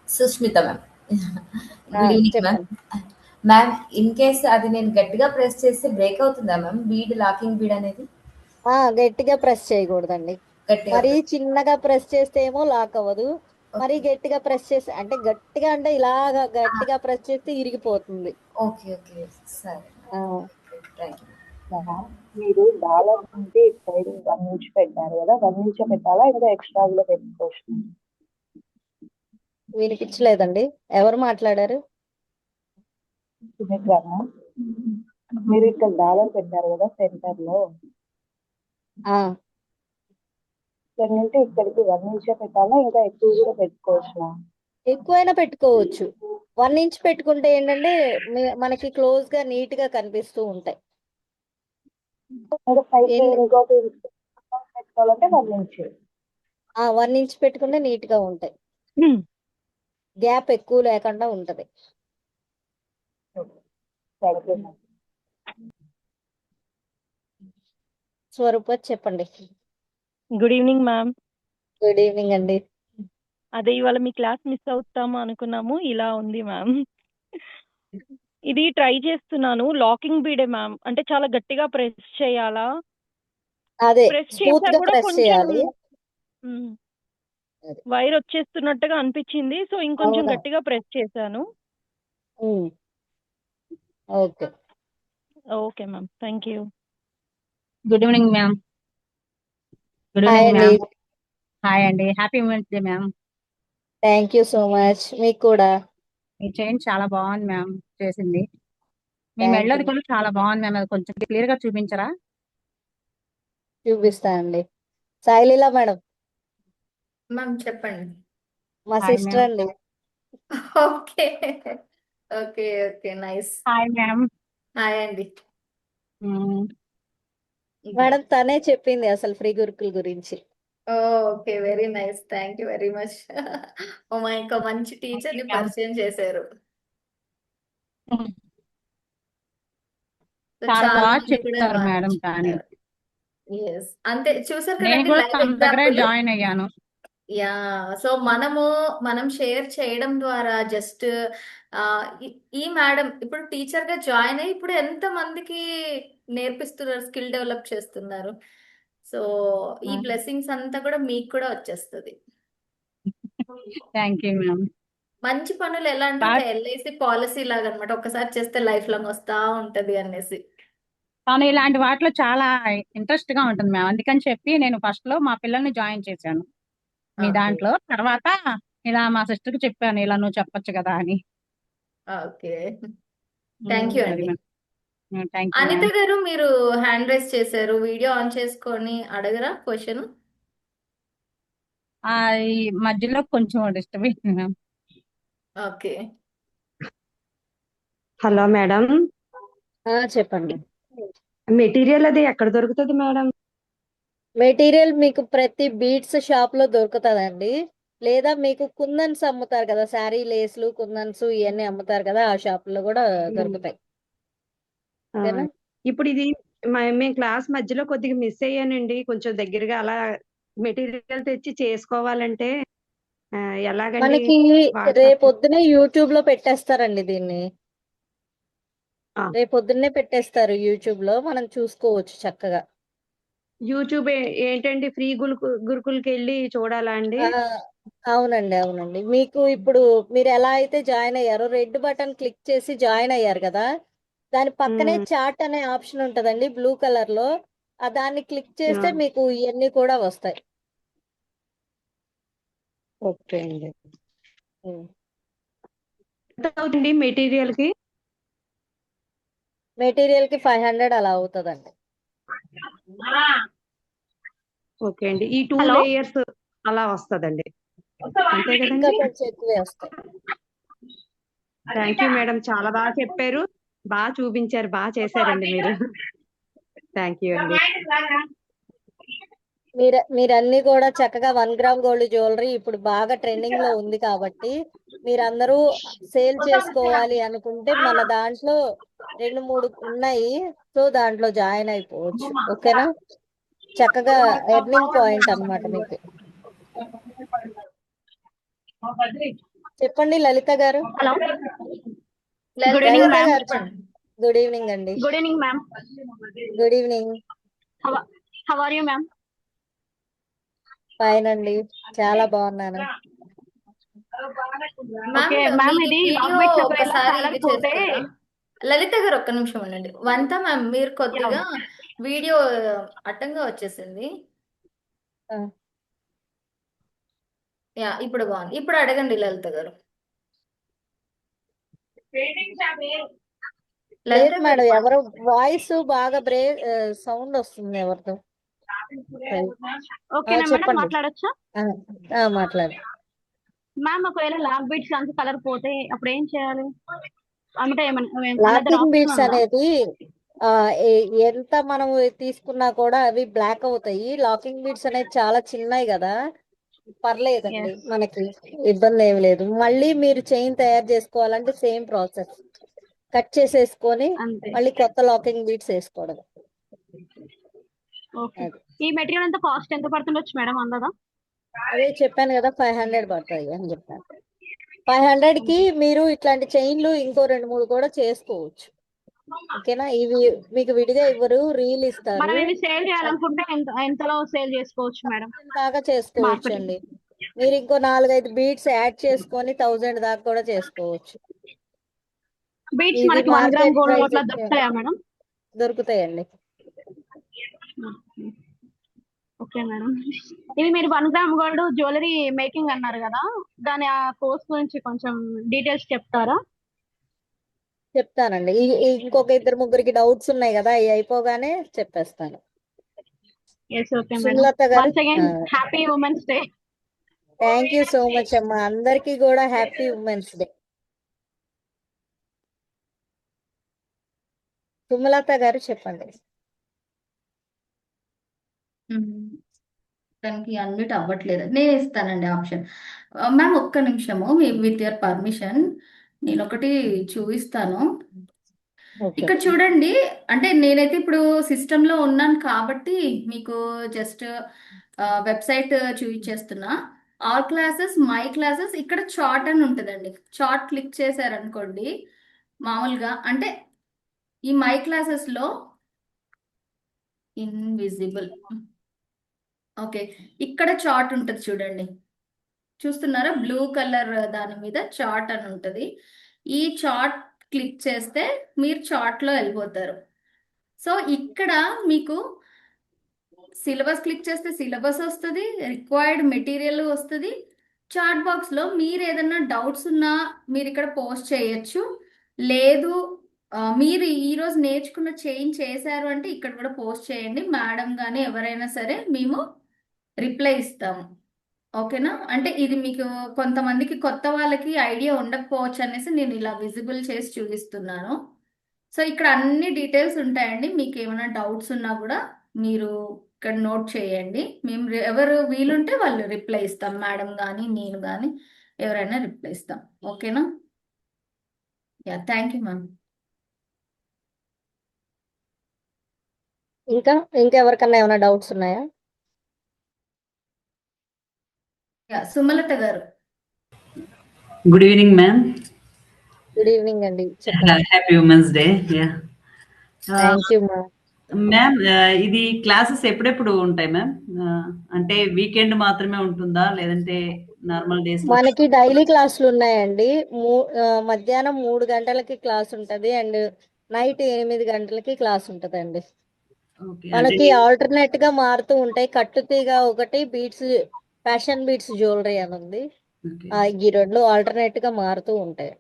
సుష్మిత మ్యామ్. ఆ, గుడ్ ఈవినింగ్ మ్యామ్. చెప్పండి. మ్యామ్, ఇన్ కేస్ అది నేను గట్టిగా ప్రెస్ చేస్తే బ్రేక్ అవుతుందా మ్యామ్ బీడ్, లాకింగ్ బీడ్ అనేది? గట్టిగా ప్రెస్ చేయకూడదండి. గట్టిగా మరి press- చిన్నగా ప్రెస్ చేస్తే ఏమో లాక్ అవ్వదు, మరి గట్టిగా ప్రెస్ చేస్తే అంటే గట్టిగా అంటే ఇలాగా గట్టిగా ప్రెస్ చేస్తే ఇరిగిపోతుంది. ఓకే ఓకే సరే. ఆ, థ్యాంక్ యూ. మీరు డాలర్ అంటే సైడ్ 1 ఇంచ్ పెట్టారు కదా, 1 ఇంచ్ పెట్టాలా ఇంకా ఎక్స్ట్రా కూడా పెట్టుకోవచ్చు? వినిపించలేదండి, ఎవరు మాట్లాడారు? సుమిత్రనా? మీరు ఇక్కడ డాలర్ పెట్టారు కదా సెంటర్ లో, ఆ ఇక్కడ నుండి ఇక్కడికి 1 ఇంచ్ పెట్టాలా ఇంకా ఎక్కువ కూడా పెట్టుకోవచ్చా? ఎక్కువైనా పెట్టుకోవచ్చు. 1 ఇంచ్ పెట్టుకుంటే ఏంటంటే మనకి క్లోజ్ గా నీట్ గా కనిపిస్తూ ఉంటాయి. ఇంకా పైకి ఎన్ని ఇంకోటి పెట్టుకోవాలంటే 1 ఇంచ్. 1 ఇంచ్ పెట్టుకుంటే నీట్ గా ఉంటాయి. గ్యాప్ ఎక్కువ లేకుండా ఉంటది. Thank you. స్వరూప చెప్పండి. Good evening ma'am. Good evening అండి. అదే ఇవాళ మీ క్లాస్ మిస్ అవుతాము అనుకున్నాము, ఇలా ఉంది మ్యామ్. ఇది ట్రై చేస్తున్నాను, లాకింగ్ బీడే మ్యామ్. అంటే చాలా గట్టిగా ప్రెస్ చేయాలా? అదే ప్రెస్ స్మూత్ చేసా గా కూడా ప్రెస్ కొంచెం చేయాలి. అది. వైర్ వచ్చేస్తున్నట్టుగా అనిపించింది, సో ఇంకొంచెం అవునా? గట్టిగా ప్రెస్ చేశాను. Okay. Okay ma'am, thank you. Good evening ma'am. Good hi evening అండి. మ్యామ్. హాయ్ అండి, happy women's day ma'am. Thank you so much. మీకు కూడా. మీ చైన్ చాలా బాగుంది మ్యామ్ చేసింది. Me thank మెడలోది you. కూడా చాలా బాగుంది మ్యామ్, అది కొంచెం క్లియర్ గా చూపించరా? చూపిస్తానండి. సాయిలీలా మేడం మ్యామ్ చెప్పండి. మా హాయ్ సిస్టర్ మ్యామ్. అండి. Okay okay okay nice. Hi ma'am. Hi అండి. మేడం తనే చెప్పింది అసలు ఫ్రీ గురుకుల్ గురించి. Okay very nice, thank you very much. ఓ మా ఇంకా మంచి టీచర్ ని పరిచయం చేశారు. So, చాలా చాలా బాగా మంది కూడా చెప్తారు మేడం. కానీ ఎస్ అంతే చూసారు నేను కదండి కూడా లైవ్ తన దగ్గరే ఎగ్జాంపుల్. జాయిన్ అయ్యాను. యా సో మనం షేర్ చేయడం ద్వారా జస్ట్ ఈ మేడం ఇప్పుడు టీచర్ గా జాయిన్ అయ్యి ఇప్పుడు ఎంత మందికి నేర్పిస్తున్నారు, స్కిల్ డెవలప్ చేస్తున్నారు. సో ఈ బ్లెస్సింగ్స్ అంతా కూడా మీకు కూడా వచ్చేస్తుంది. Thank you ma'am. మంచి పనులు ఎలా అంటే ఒక ఎల్ఐసి పాలసీ లాగా అనమాట, ఒకసారి చేస్తే లైఫ్ లాంగ్ వస్తా ఉంటది అనేసి. తను ఇలాంటి వాటిలో చాలా ఇంట్రెస్ట్ గా ఉంటుంది మ్యామ్. అందుకని చెప్పి నేను ఫస్ట్ లో మా పిల్లల్ని జాయిన్ చేశాను మీ ఓకే దాంట్లో. తర్వాత ఇలా మా సిస్టర్ కి చెప్పాను, ఇలా నువ్వు చెప్పొచ్చు కదా అని. ఓకే థ్యాంక్ యూ అది అండి. Ma'am. Thank you Anitha ma'am. గారు మీరు హ్యాండ్ రైజ్ చేశారు, వీడియో ఆన్ చేసుకొని అడగరా క్వశ్చన్. ఈ మధ్యలో కొంచెం డిస్టర్బ్ అయింది మ్యామ్. ఓకే హలో మేడం, చెప్పండి. మెటీరియల్ అది ఎక్కడ దొరుకుతుంది మేడం? మెటీరియల్ మీకు ప్రతి బీట్స్ షాప్ లో దొరుకుతుందండి. లేదా మీకు కుందన్స్ అమ్ముతారు కదా, శారీ లేస్లు కుందన్స్ ఇవన్నీ అమ్ముతారు కదా, ఆ షాప్ లో కూడా దొరుకుతాయి. ఆ, ఓకేనా? ఇప్పుడు ఇది మేము క్లాస్ మధ్యలో కొద్దిగా మిస్ అయ్యానండి. కొంచెం దగ్గరగా అలా మెటీరియల్ తెచ్చి చేసుకోవాలంటే ఎలాగండి మనకి వాట్సాప్? రేపొద్దునే యూట్యూబ్ లో పెట్టేస్తారండి దీన్ని. రేపొద్దున్నే పెట్టేస్తారు యూట్యూబ్ లో, మనం చూసుకోవచ్చు చక్కగా. యూట్యూబ్ ఏంటండి, ఫ్రీ గురుకులకి వెళ్ళి చూడాలా అండి? అవునండి అవునండి. మీకు ఇప్పుడు మీరు ఎలా అయితే జాయిన్ అయ్యారో రెడ్ బటన్ క్లిక్ చేసి జాయిన్ అయ్యారు కదా, దాని పక్కనే చాట్ అనే ఆప్షన్ ఉంటదండి బ్లూ కలర్ లో. దాన్ని క్లిక్ చేస్తే మీకు ఇవన్నీ కూడా వస్తాయి. ఓకే అండి. ఎంత అవుతుంది మెటీరియల్ కి? మెటీరియల్ కి 500 అలా అవుతుందండి. ఓకే అండి. ఈ 2 లేయర్స్ అలా వస్తదండి, అంతే ఇంకా కదండి? కొంచెం ఎక్కువే వస్తాయి. థ్యాంక్ యూ మేడం, చాలా బాగా చెప్పారు, బాగా చూపించారు, బాగా చేశారండి మీరు. థ్యాంక్ యూ అండి. మీరన్నీ కూడా చక్కగా 1 గ్రామ్ గోల్డ్ జ్యువెలరీ ఇప్పుడు బాగా ట్రెండింగ్ లో ఉంది కాబట్టి మీరందరూ సేల్ చేసుకోవాలి అనుకుంటే మన దాంట్లో 2-3 ఉన్నాయి. సో దాంట్లో జాయిన్ అయిపోవచ్చు. ఓకేనా? చక్కగా ఎర్నింగ్ పాయింట్ అన్నమాట మీకు. చెప్పండి లలిత గారు. Good Lalitha evening ma'am. గారు చెప్పండి. గుడ్ ఈవినింగ్ అండి. Good evening ma'am. Good evening. How are you ma'am? Fine అండి, చాలా బాగున్నాను. మ్యామ్ ఓకే మ్యామ్, మీ ఇది వీడియో లాంగ్వేజ్ ఒకసారి సాలరీ ఇది పోతే చేస్తారా? లలిత గారు ఒక్క నిమిషం ఉండండి. వంత మ్యామ్ మీరు కొద్దిగా వీడియో అడ్డంగా వచ్చేసింది. యా ఇప్పుడు బాగుంది. ఇప్పుడు అడగండి లలిత గారు. లలిత లేదు గారు మేడం, ఎవరో వాయిస్ బాగా సౌండ్ వస్తుంది ఎవరితో. ఓకేనా మేడం, చెప్పండి. మాట్లాడొచ్చా? మాట్లాడు. మ్యామ్ ఒకవేళ లాక్ బీట్స్ అంత కలర్ పోతే అప్పుడు ఏం చేయాలి? అంటే ఏమన్నా అనదర్ లాకింగ్ ఆప్షన్ బీడ్స్ ఉందా? అనేది ఎంత మనం తీసుకున్నా కూడా అవి బ్లాక్ అవుతాయి. లాకింగ్ బీడ్స్ అనేది చాలా చిన్నవి కదా, పర్లేదండి, ఎస్ మనకి ఇబ్బంది ఏమి లేదు. మళ్ళీ మీరు చైన్ తయారు చేసుకోవాలంటే సేమ్ ప్రాసెస్, కట్ చేసేసుకొని అంతే. మళ్ళీ కొత్త లాకింగ్ బీడ్స్ వేసుకోవడం. ఓకే. అది ఈ మెటీరియల్ అంతా కాస్ట్ ఎంత పడుతుండొచ్చు మేడం అందదా? అదే చెప్పాను కదా, 500 పడతాయి అని చెప్పాను. 500 కి మీరు ఇట్లాంటి చైన్లు ఇంకో 2-3 కూడా చేసుకోవచ్చు. ఓకేనా? ఇవి మీకు విడిగా ఇవ్వరు, రీల్ ఇస్తారు. మనం ఇవి సేల్ చేయాలనుకుంటే ఎంతలో సేల్ చేసుకోవచ్చు మేడం దాకా చేసుకోవచ్చు మార్కెటింగ్? అండి. మీరు ఇంకో 4-5 బీట్స్ యాడ్ చేసుకొని 1000 దాకా కూడా చేసుకోవచ్చు. బీట్స్ ఇది మనకి 1 గ్రామ్ మార్కెట్ గోల్డ్ ప్రైస్ అట్లా దొరుకుతాయా మేడం? దొరుకుతాయండి. Okay madam. ఇవి మీరు 1 గ్రామ్ గోల్డ్ జ్యువెలరీ మేకింగ్ అన్నారు కదా, దాని ఆ కోర్స్ గురించి కొంచెం డీటెయిల్స్ చెప్తారా? చెప్తానండి. ఇంకొక 2-3కి డౌట్స్ ఉన్నాయి కదా, అవి అయిపోగానే చెప్పేస్తాను. Yes okay madam. Sumalatha garu, once again happy women's day. Thank you so much అమ్మా. అందరికీ కూడా హ్యాపీ ఉమెన్స్ డే. సుమలత గారు చెప్పండి. తనకి అన్మ్యూట్ అవ్వట్లేదు. నేను ఇస్తానండి ఆప్షన్. మ్యామ్ ఒక్క నిమిషము, మీ విత్ యువర్ పర్మిషన్ నేను ఒకటి చూపిస్తాను. ఓకే. ఇక్కడ చూడండి, అంటే నేనైతే ఇప్పుడు సిస్టంలో ఉన్నాను కాబట్టి మీకు జస్ట్ వెబ్సైట్ చూపించేస్తున్నా. ఆల్ క్లాసెస్, మై క్లాసెస్, ఇక్కడ చార్ట్ అని ఉంటుందండి. చార్ట్ క్లిక్ చేశారనుకోండి, మామూలుగా అంటే ఈ మై క్లాసెస్లో ఇన్విజిబుల్, ఓకే, ఇక్కడ చార్ట్ ఉంటుంది చూడండి. చూస్తున్నారా? బ్లూ కలర్ దాని మీద చార్ట్ అని ఉంటుంది. ఈ చార్ట్ క్లిక్ చేస్తే మీరు చార్ట్లో వెళ్ళిపోతారు. సో ఇక్కడ మీకు సిలబస్ క్లిక్ చేస్తే సిలబస్ వస్తుంది, రిక్వైర్డ్ మెటీరియల్ వస్తుంది. చాట్ బాక్స్లో మీరు ఏదైనా డౌట్స్ ఉన్నా మీరు ఇక్కడ పోస్ట్ చేయొచ్చు. లేదు మీరు ఈరోజు నేర్చుకున్న చేంజ్ చేశారు అంటే ఇక్కడ కూడా పోస్ట్ చేయండి. మేడం కానీ ఎవరైనా సరే మేము రిప్లై ఇస్తాము. ఓకేనా? అంటే ఇది మీకు కొంతమందికి కొత్త వాళ్ళకి ఐడియా ఉండకపోవచ్చు అనేసి నేను ఇలా విజిబుల్ చేసి చూపిస్తున్నాను. సో ఇక్కడ అన్ని డీటెయిల్స్ ఉంటాయండి. మీకు ఏమైనా డౌట్స్ ఉన్నా కూడా మీరు ఇక్కడ నోట్ చేయండి. మేము ఎవరు వీలుంటే వాళ్ళు రిప్లై ఇస్తాం. మేడం కానీ నేను కానీ ఎవరైనా రిప్లై ఇస్తాం. ఓకేనా? Yeah, thank you ma'am. ఇంకెవరికన్నా ఏమైనా డౌట్స్ ఉన్నాయా? Yeah, Sumalatha garu. Good evening ma'am. Good evening అండి, చెప్పండి. Happy women's day. Yeah thank you ma'am. Ma'am, ఇది క్లాసెస్ ఎప్పుడెప్పుడు ఉంటాయి మ్యామ్? అంటే వీకెండ్ మాత్రమే ఉంటుందా, లేదంటే నార్మల్ డేస్? మనకి డైలీ క్లాసులు ఉన్నాయండి. మధ్యాహ్నం 3 గంటలకి క్లాస్ ఉంటది అండ్ నైట్ 8 గంటలకి క్లాస్ ఉంటదండి. ఓకే, మనకి ఆల్టర్నేట్ గా మారుతూ ఉంటాయి. కట్టుతీగ ఒకటి, బీట్స్, ఫ్యాషన్ బీట్స్ జ్యువెలరీ అని ఉంది. ఈ 2 ఆల్టర్నేట్ గా మారుతూ ఉంటాయి.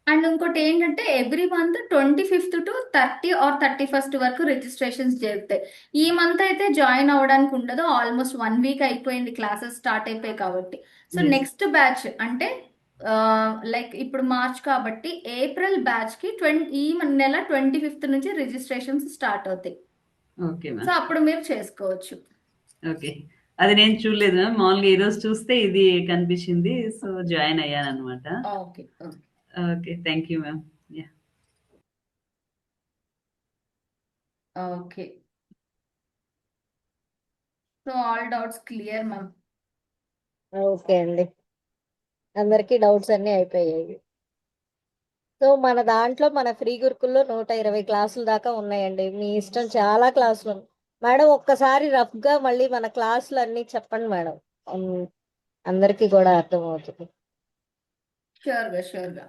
అండ్ ఇంకోటి ఏంటంటే every month 25th to 30 or 31st వరకు రిజిస్ట్రేషన్స్ జరుగుతాయి. ఈ మంత్ అయితే జాయిన్ అవ్వడానికి ఉండదు. ఆల్మోస్ట్ 1 వీక్ అయిపోయింది, క్లాసెస్ స్టార్ట్ అయిపోయాయి కాబట్టి. సో నెక్స్ట్ బ్యాచ్ అంటే లైక్ ఇప్పుడు మార్చ్ కాబట్టి ఏప్రిల్ బ్యాచ్ కి ఈ నెల 25th నుంచి రిజిస్ట్రేషన్స్ స్టార్ట్ అవుతాయి. Okay so ma'am. అప్పుడు మీరు చేసుకోవచ్చు. ఓకే, అది నేను చూడలేదు మ్యామ్. మామూలుగా ఈ రోజు చూస్తే ఇది కనిపించింది, సో జాయిన్ అయ్యాను అనమాట. Okay okay, thank you ma'am. Yeah, okay. So all doubts clear ma'am. Okay అండి, అందరికీ డౌట్స్ అన్ని అయిపోయాయి. సో మన దాంట్లో మన ఫ్రీ గురుకుల్లో 120 క్లాసుల దాకా ఉన్నాయండి. మీ ఇష్టం, చాలా క్లాసులు ఉన్నాయి. మేడం ఒక్కసారి రఫ్ గా మళ్ళీ మన క్లాసులు అన్ని చెప్పండి మేడం, అందరికీ కూడా అర్థమవుతుంది. షూర్గా.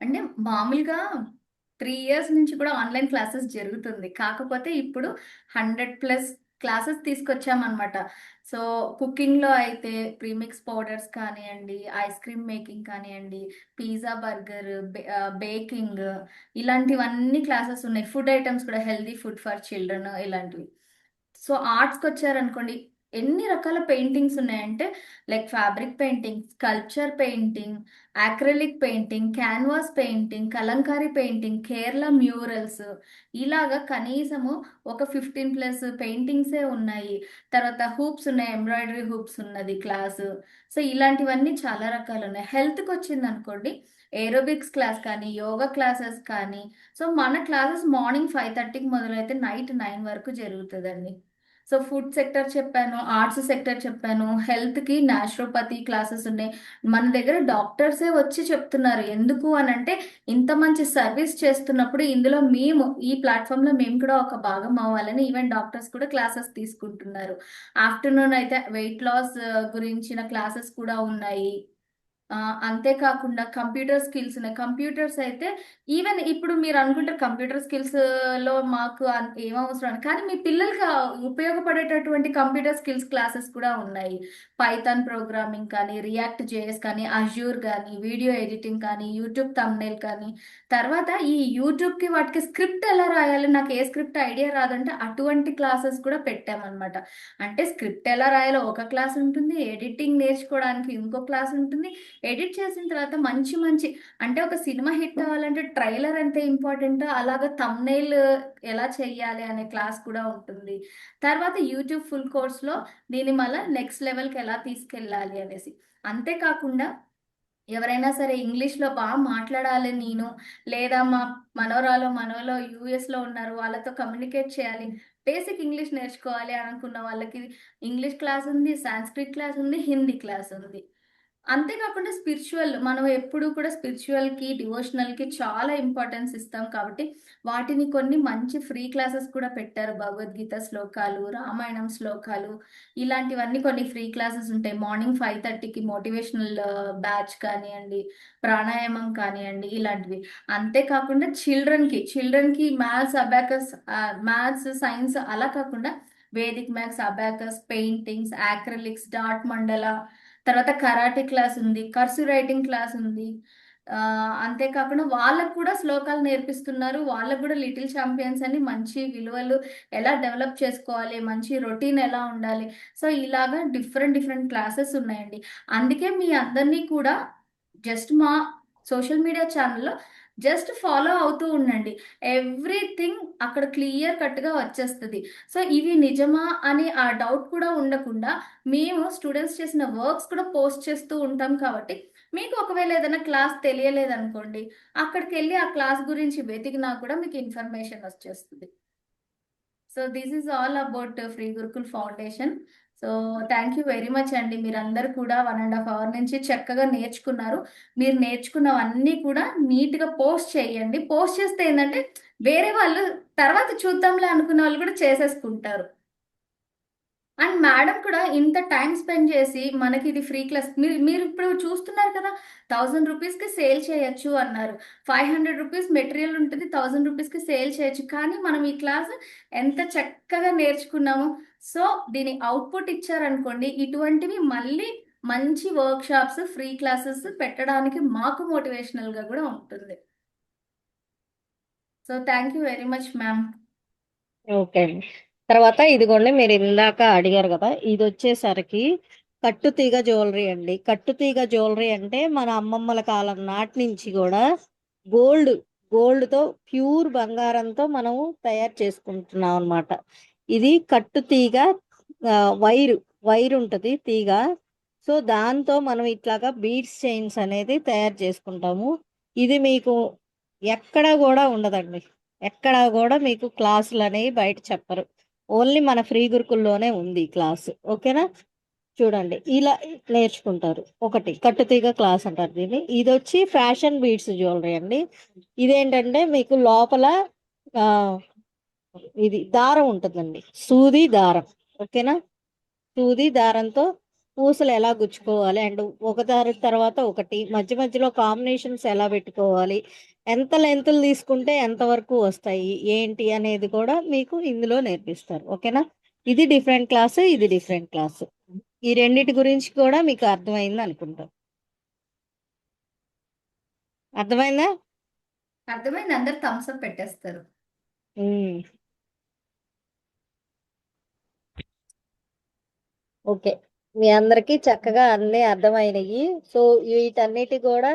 అంటే మామూలుగా 3 years నుంచి కూడా ఆన్లైన్ క్లాసెస్ జరుగుతుంది. కాకపోతే ఇప్పుడు 100+ క్లాసెస్ తీసుకొచ్చామన్నమాట. సో కుకింగ్లో అయితే ప్రీమిక్స్ పౌడర్స్ కానివ్వండి, ఐస్ క్రీమ్ మేకింగ్ కానివ్వండి, పిజ్జా, బర్గర్, బేకింగ్, ఇలాంటివన్నీ క్లాసెస్ ఉన్నాయి. ఫుడ్ ఐటమ్స్ కూడా, హెల్దీ ఫుడ్ ఫర్ చిల్డ్రన్, ఇలాంటివి. సో ఆర్ట్స్కి వచ్చారనుకోండి, ఎన్ని రకాల పెయింటింగ్స్ ఉన్నాయంటే like fabric painting, sculpture painting, acrylic painting, canvas painting, Kalamkari painting, Kerala murals, ఇలాగా కనీసము ఒక 15+ పెయింటింగ్సే ఉన్నాయి. తర్వాత హూప్స్ ఉన్నాయి, ఎంబ్రాయిడరీ హూప్స్ ఉన్నది క్లాసు. సో ఇలాంటివన్నీ చాలా రకాలు ఉన్నాయి. హెల్త్కి వచ్చింది అనుకోండి, ఏరోబిక్స్ క్లాస్ కానీ, యోగా క్లాసెస్ కానీ. సో మన క్లాసెస్ మార్నింగ్ 5:30కి మొదలైతే నైట్ 9 వరకు జరుగుతుందండి. సో ఫుడ్ సెక్టర్ చెప్పాను, ఆర్ట్స్ సెక్టర్ చెప్పాను, హెల్త్కి న్యాచురోపతి క్లాసెస్ ఉన్నాయి. మన దగ్గర డాక్టర్సే వచ్చి చెప్తున్నారు. ఎందుకు అని అంటే ఇంత మంచి సర్వీస్ చేస్తున్నప్పుడు ఇందులో మేము ఈ ప్లాట్ఫామ్లో మేము కూడా ఒక భాగం అవ్వాలని ఈవెన్ డాక్టర్స్ కూడా క్లాసెస్ తీసుకుంటున్నారు. ఆఫ్టర్నూన్ అయితే వెయిట్ లాస్ గురించిన క్లాసెస్ కూడా ఉన్నాయి. అంతేకాకుండా కంప్యూటర్ స్కిల్స్ ఉన్నాయి. కంప్యూటర్స్ అయితే ఈవెన్ ఇప్పుడు మీరు అనుకుంటారు కంప్యూటర్ స్కిల్స్ లో మాకు ఏం అవసరం అని. కానీ మీ పిల్లలకి ఉపయోగపడేటటువంటి కంప్యూటర్ స్కిల్స్ క్లాసెస్ కూడా ఉన్నాయి. పైథాన్ ప్రోగ్రామింగ్ కానీ, రియాక్ట్ జేఎస్ కానీ, అజ్యూర్ కానీ, వీడియో ఎడిటింగ్ కానీ, యూట్యూబ్ థంబ్నెయిల్ కానీ. తర్వాత ఈ యూట్యూబ్కి వాటికి స్క్రిప్ట్ ఎలా రాయాలి, నాకు ఏ స్క్రిప్ట్ ఐడియా రాదంటే అటువంటి క్లాసెస్ కూడా పెట్టామన్నమాట. అంటే స్క్రిప్ట్ ఎలా రాయాలో ఒక క్లాస్ ఉంటుంది, ఎడిటింగ్ నేర్చుకోవడానికి ఇంకో క్లాస్ ఉంటుంది. ఎడిట్ చేసిన తర్వాత మంచి మంచి అంటే ఒక సినిమా హిట్ అవ్వాలంటే ట్రైలర్ ఎంత ఇంపార్టెంటో అలాగా థంబ్నెయిల్ ఎలా చేయాలి అనే క్లాస్ కూడా ఉంటుంది. తర్వాత యూట్యూబ్ ఫుల్ కోర్స్లో దీని మళ్ళీ నెక్స్ట్ లెవెల్కి ఎలా తీసుకెళ్ళాలి అనేసి. అంతేకాకుండా ఎవరైనా సరే ఇంగ్లీష్లో బాగా మాట్లాడాలి నేను, లేదా మా మనవలో యూఎస్లో ఉన్నారు, వాళ్ళతో కమ్యూనికేట్ చేయాలి, బేసిక్ ఇంగ్లీష్ నేర్చుకోవాలి అనుకున్న వాళ్ళకి ఇంగ్లీష్ క్లాస్ ఉంది, సాంస్క్రిట్ క్లాస్ ఉంది, హిందీ క్లాస్ ఉంది. అంతేకాకుండా స్పిరిచువల్, మనం ఎప్పుడు కూడా స్పిరిచువల్కి, డివోషనల్కి చాలా ఇంపార్టెన్స్ ఇస్తాం కాబట్టి వాటిని కొన్ని మంచి ఫ్రీ క్లాసెస్ కూడా పెట్టారు. భగవద్గీత శ్లోకాలు, రామాయణం శ్లోకాలు, ఇలాంటివన్నీ కొన్ని ఫ్రీ క్లాసెస్ ఉంటాయి. మార్నింగ్ 5:30కి మోటివేషనల్ బ్యాచ్ కానివ్వండి, ప్రాణాయామం కానివ్వండి, ఇలాంటివి. అంతేకాకుండా చిల్డ్రన్కి మ్యాథ్స్ సైన్స్ అలా కాకుండా Vedic maths, abacus, paintings, acrylics, dot mandala, తర్వాత కరాటే క్లాస్ ఉంది, కర్సు రైటింగ్ క్లాస్ ఉంది. అంతేకాకుండా వాళ్ళకు కూడా శ్లోకాలు నేర్పిస్తున్నారు. వాళ్ళకు కూడా లిటిల్ ఛాంపియన్స్ అని మంచి విలువలు ఎలా డెవలప్ చేసుకోవాలి, మంచి రొటీన్ ఎలా ఉండాలి. సో ఇలాగా డిఫరెంట్ క్లాసెస్ ఉన్నాయండి. అందుకే మీ అందరినీ కూడా జస్ట్ మా సోషల్ మీడియా ఛానల్లో జస్ట్ ఫాలో అవుతూ ఉండండి. ఎవ్రీథింగ్ అక్కడ క్లియర్ కట్గా వచ్చేస్తుంది. సో ఇవి నిజమా అని ఆ డౌట్ కూడా ఉండకుండా మేము స్టూడెంట్స్ చేసిన వర్క్స్ కూడా పోస్ట్ చేస్తూ ఉంటాం కాబట్టి మీకు ఒకవేళ ఏదైనా క్లాస్ తెలియలేదనుకోండి, అక్కడికి వెళ్ళి ఆ క్లాస్ గురించి వెతికినా కూడా మీకు ఇన్ఫర్మేషన్ వచ్చేస్తుంది. So this is all about free Gurukul foundation. So thank you very much అండి. మీరందరూ కూడా 1.5 hour నుంచి చక్కగా నేర్చుకున్నారు. మీరు నేర్చుకున్నవన్నీ కూడా నీట్గా పోస్ట్ చేయండి. పోస్ట్ చేస్తే ఏంటంటే వేరే వాళ్ళు తర్వాత చూద్దాంలే అనుకున్న వాళ్ళు కూడా చేసేసుకుంటారు. అండ్ మేడం కూడా ఇంత టైం స్పెండ్ చేసి మనకి ఇది ఫ్రీ క్లాస్, మీరు ఇప్పుడు చూస్తున్నారు కదా, 1000 రూపీస్కి సేల్ చేయొచ్చు అన్నారు. 500 రూపీస్ మెటీరియల్ ఉంటుంది, 1000 రూపీస్కి సేల్ చేయొచ్చు. కానీ మనం ఈ క్లాస్ ఎంత చక్కగా నేర్చుకున్నాము. సో దీని అవుట్పుట్ ఇచ్చారనుకోండి, ఇటువంటివి మళ్ళీ మంచి వర్క్ షాప్స్, ఫ్రీ క్లాసెస్ పెట్టడానికి మాకు మోటివేషనల్గా కూడా ఉంటుంది. So thank you very much ma'am. Okay అండి. తర్వాత ఇదిగోండి, మీరు ఇందాక అడిగారు కదా, ఇది వచ్చేసరికి కట్టుతీగ జ్యువెలరీ అండి. కట్టుతీగ జ్యువెలరీ అంటే మన అమ్మమ్మల కాలం నాటి నుంచి కూడా గోల్డ్తో ప్యూర్ బంగారంతో మనము తయారు చేసుకుంటున్నాం అనమాట. ఇది కట్టుతీగ, వైర్ ఉంటుంది తీగ. సో దాంతో మనం ఇట్లాగా బీడ్స్ చైన్స్ అనేది తయారు చేసుకుంటాము. ఇది మీకు ఎక్కడా కూడా ఉండదండి. ఎక్కడా కూడా మీకు క్లాసులు అనేవి బయట చెప్పరు. ఓన్లీ మన ఫ్రీ గురుకుల్లోనే ఉంది ఈ క్లాస్. ఓకేనా? చూడండి, ఇలా నేర్చుకుంటారు. ఒకటి కట్టుతీగ క్లాస్ అంటారు దీన్ని. ఇది వచ్చి ఫ్యాషన్ బీడ్స్ జ్యువెలరీ అండి. ఇదేంటంటే మీకు లోపల ఇది దారం ఉంటుందండి, సూది దారం. ఓకేనా? సూది దారంతో పూసలు ఎలా గుచ్చుకోవాలి, అండ్ ఒక దారి తర్వాత ఒకటి మధ్యలో కాంబినేషన్స్ ఎలా పెట్టుకోవాలి, ఎంత లెంతులు తీసుకుంటే ఎంతవరకు వస్తాయి ఏంటి అనేది కూడా మీకు ఇందులో నేర్పిస్తారు. ఓకేనా? ఇది డిఫరెంట్ క్లాస్, ఇది డిఫరెంట్ క్లాస్. ఈ రెండిటి గురించి కూడా మీకు అర్థమైంది అనుకుంటా. అర్థమైందా? అర్థమైంది. అందరు థమ్స్ అప్ పెట్టేస్తారు. ఓకే. మీ అందరికీ చక్కగా అన్నీ అర్థమైనయి. సో, వీటన్నిటి కూడా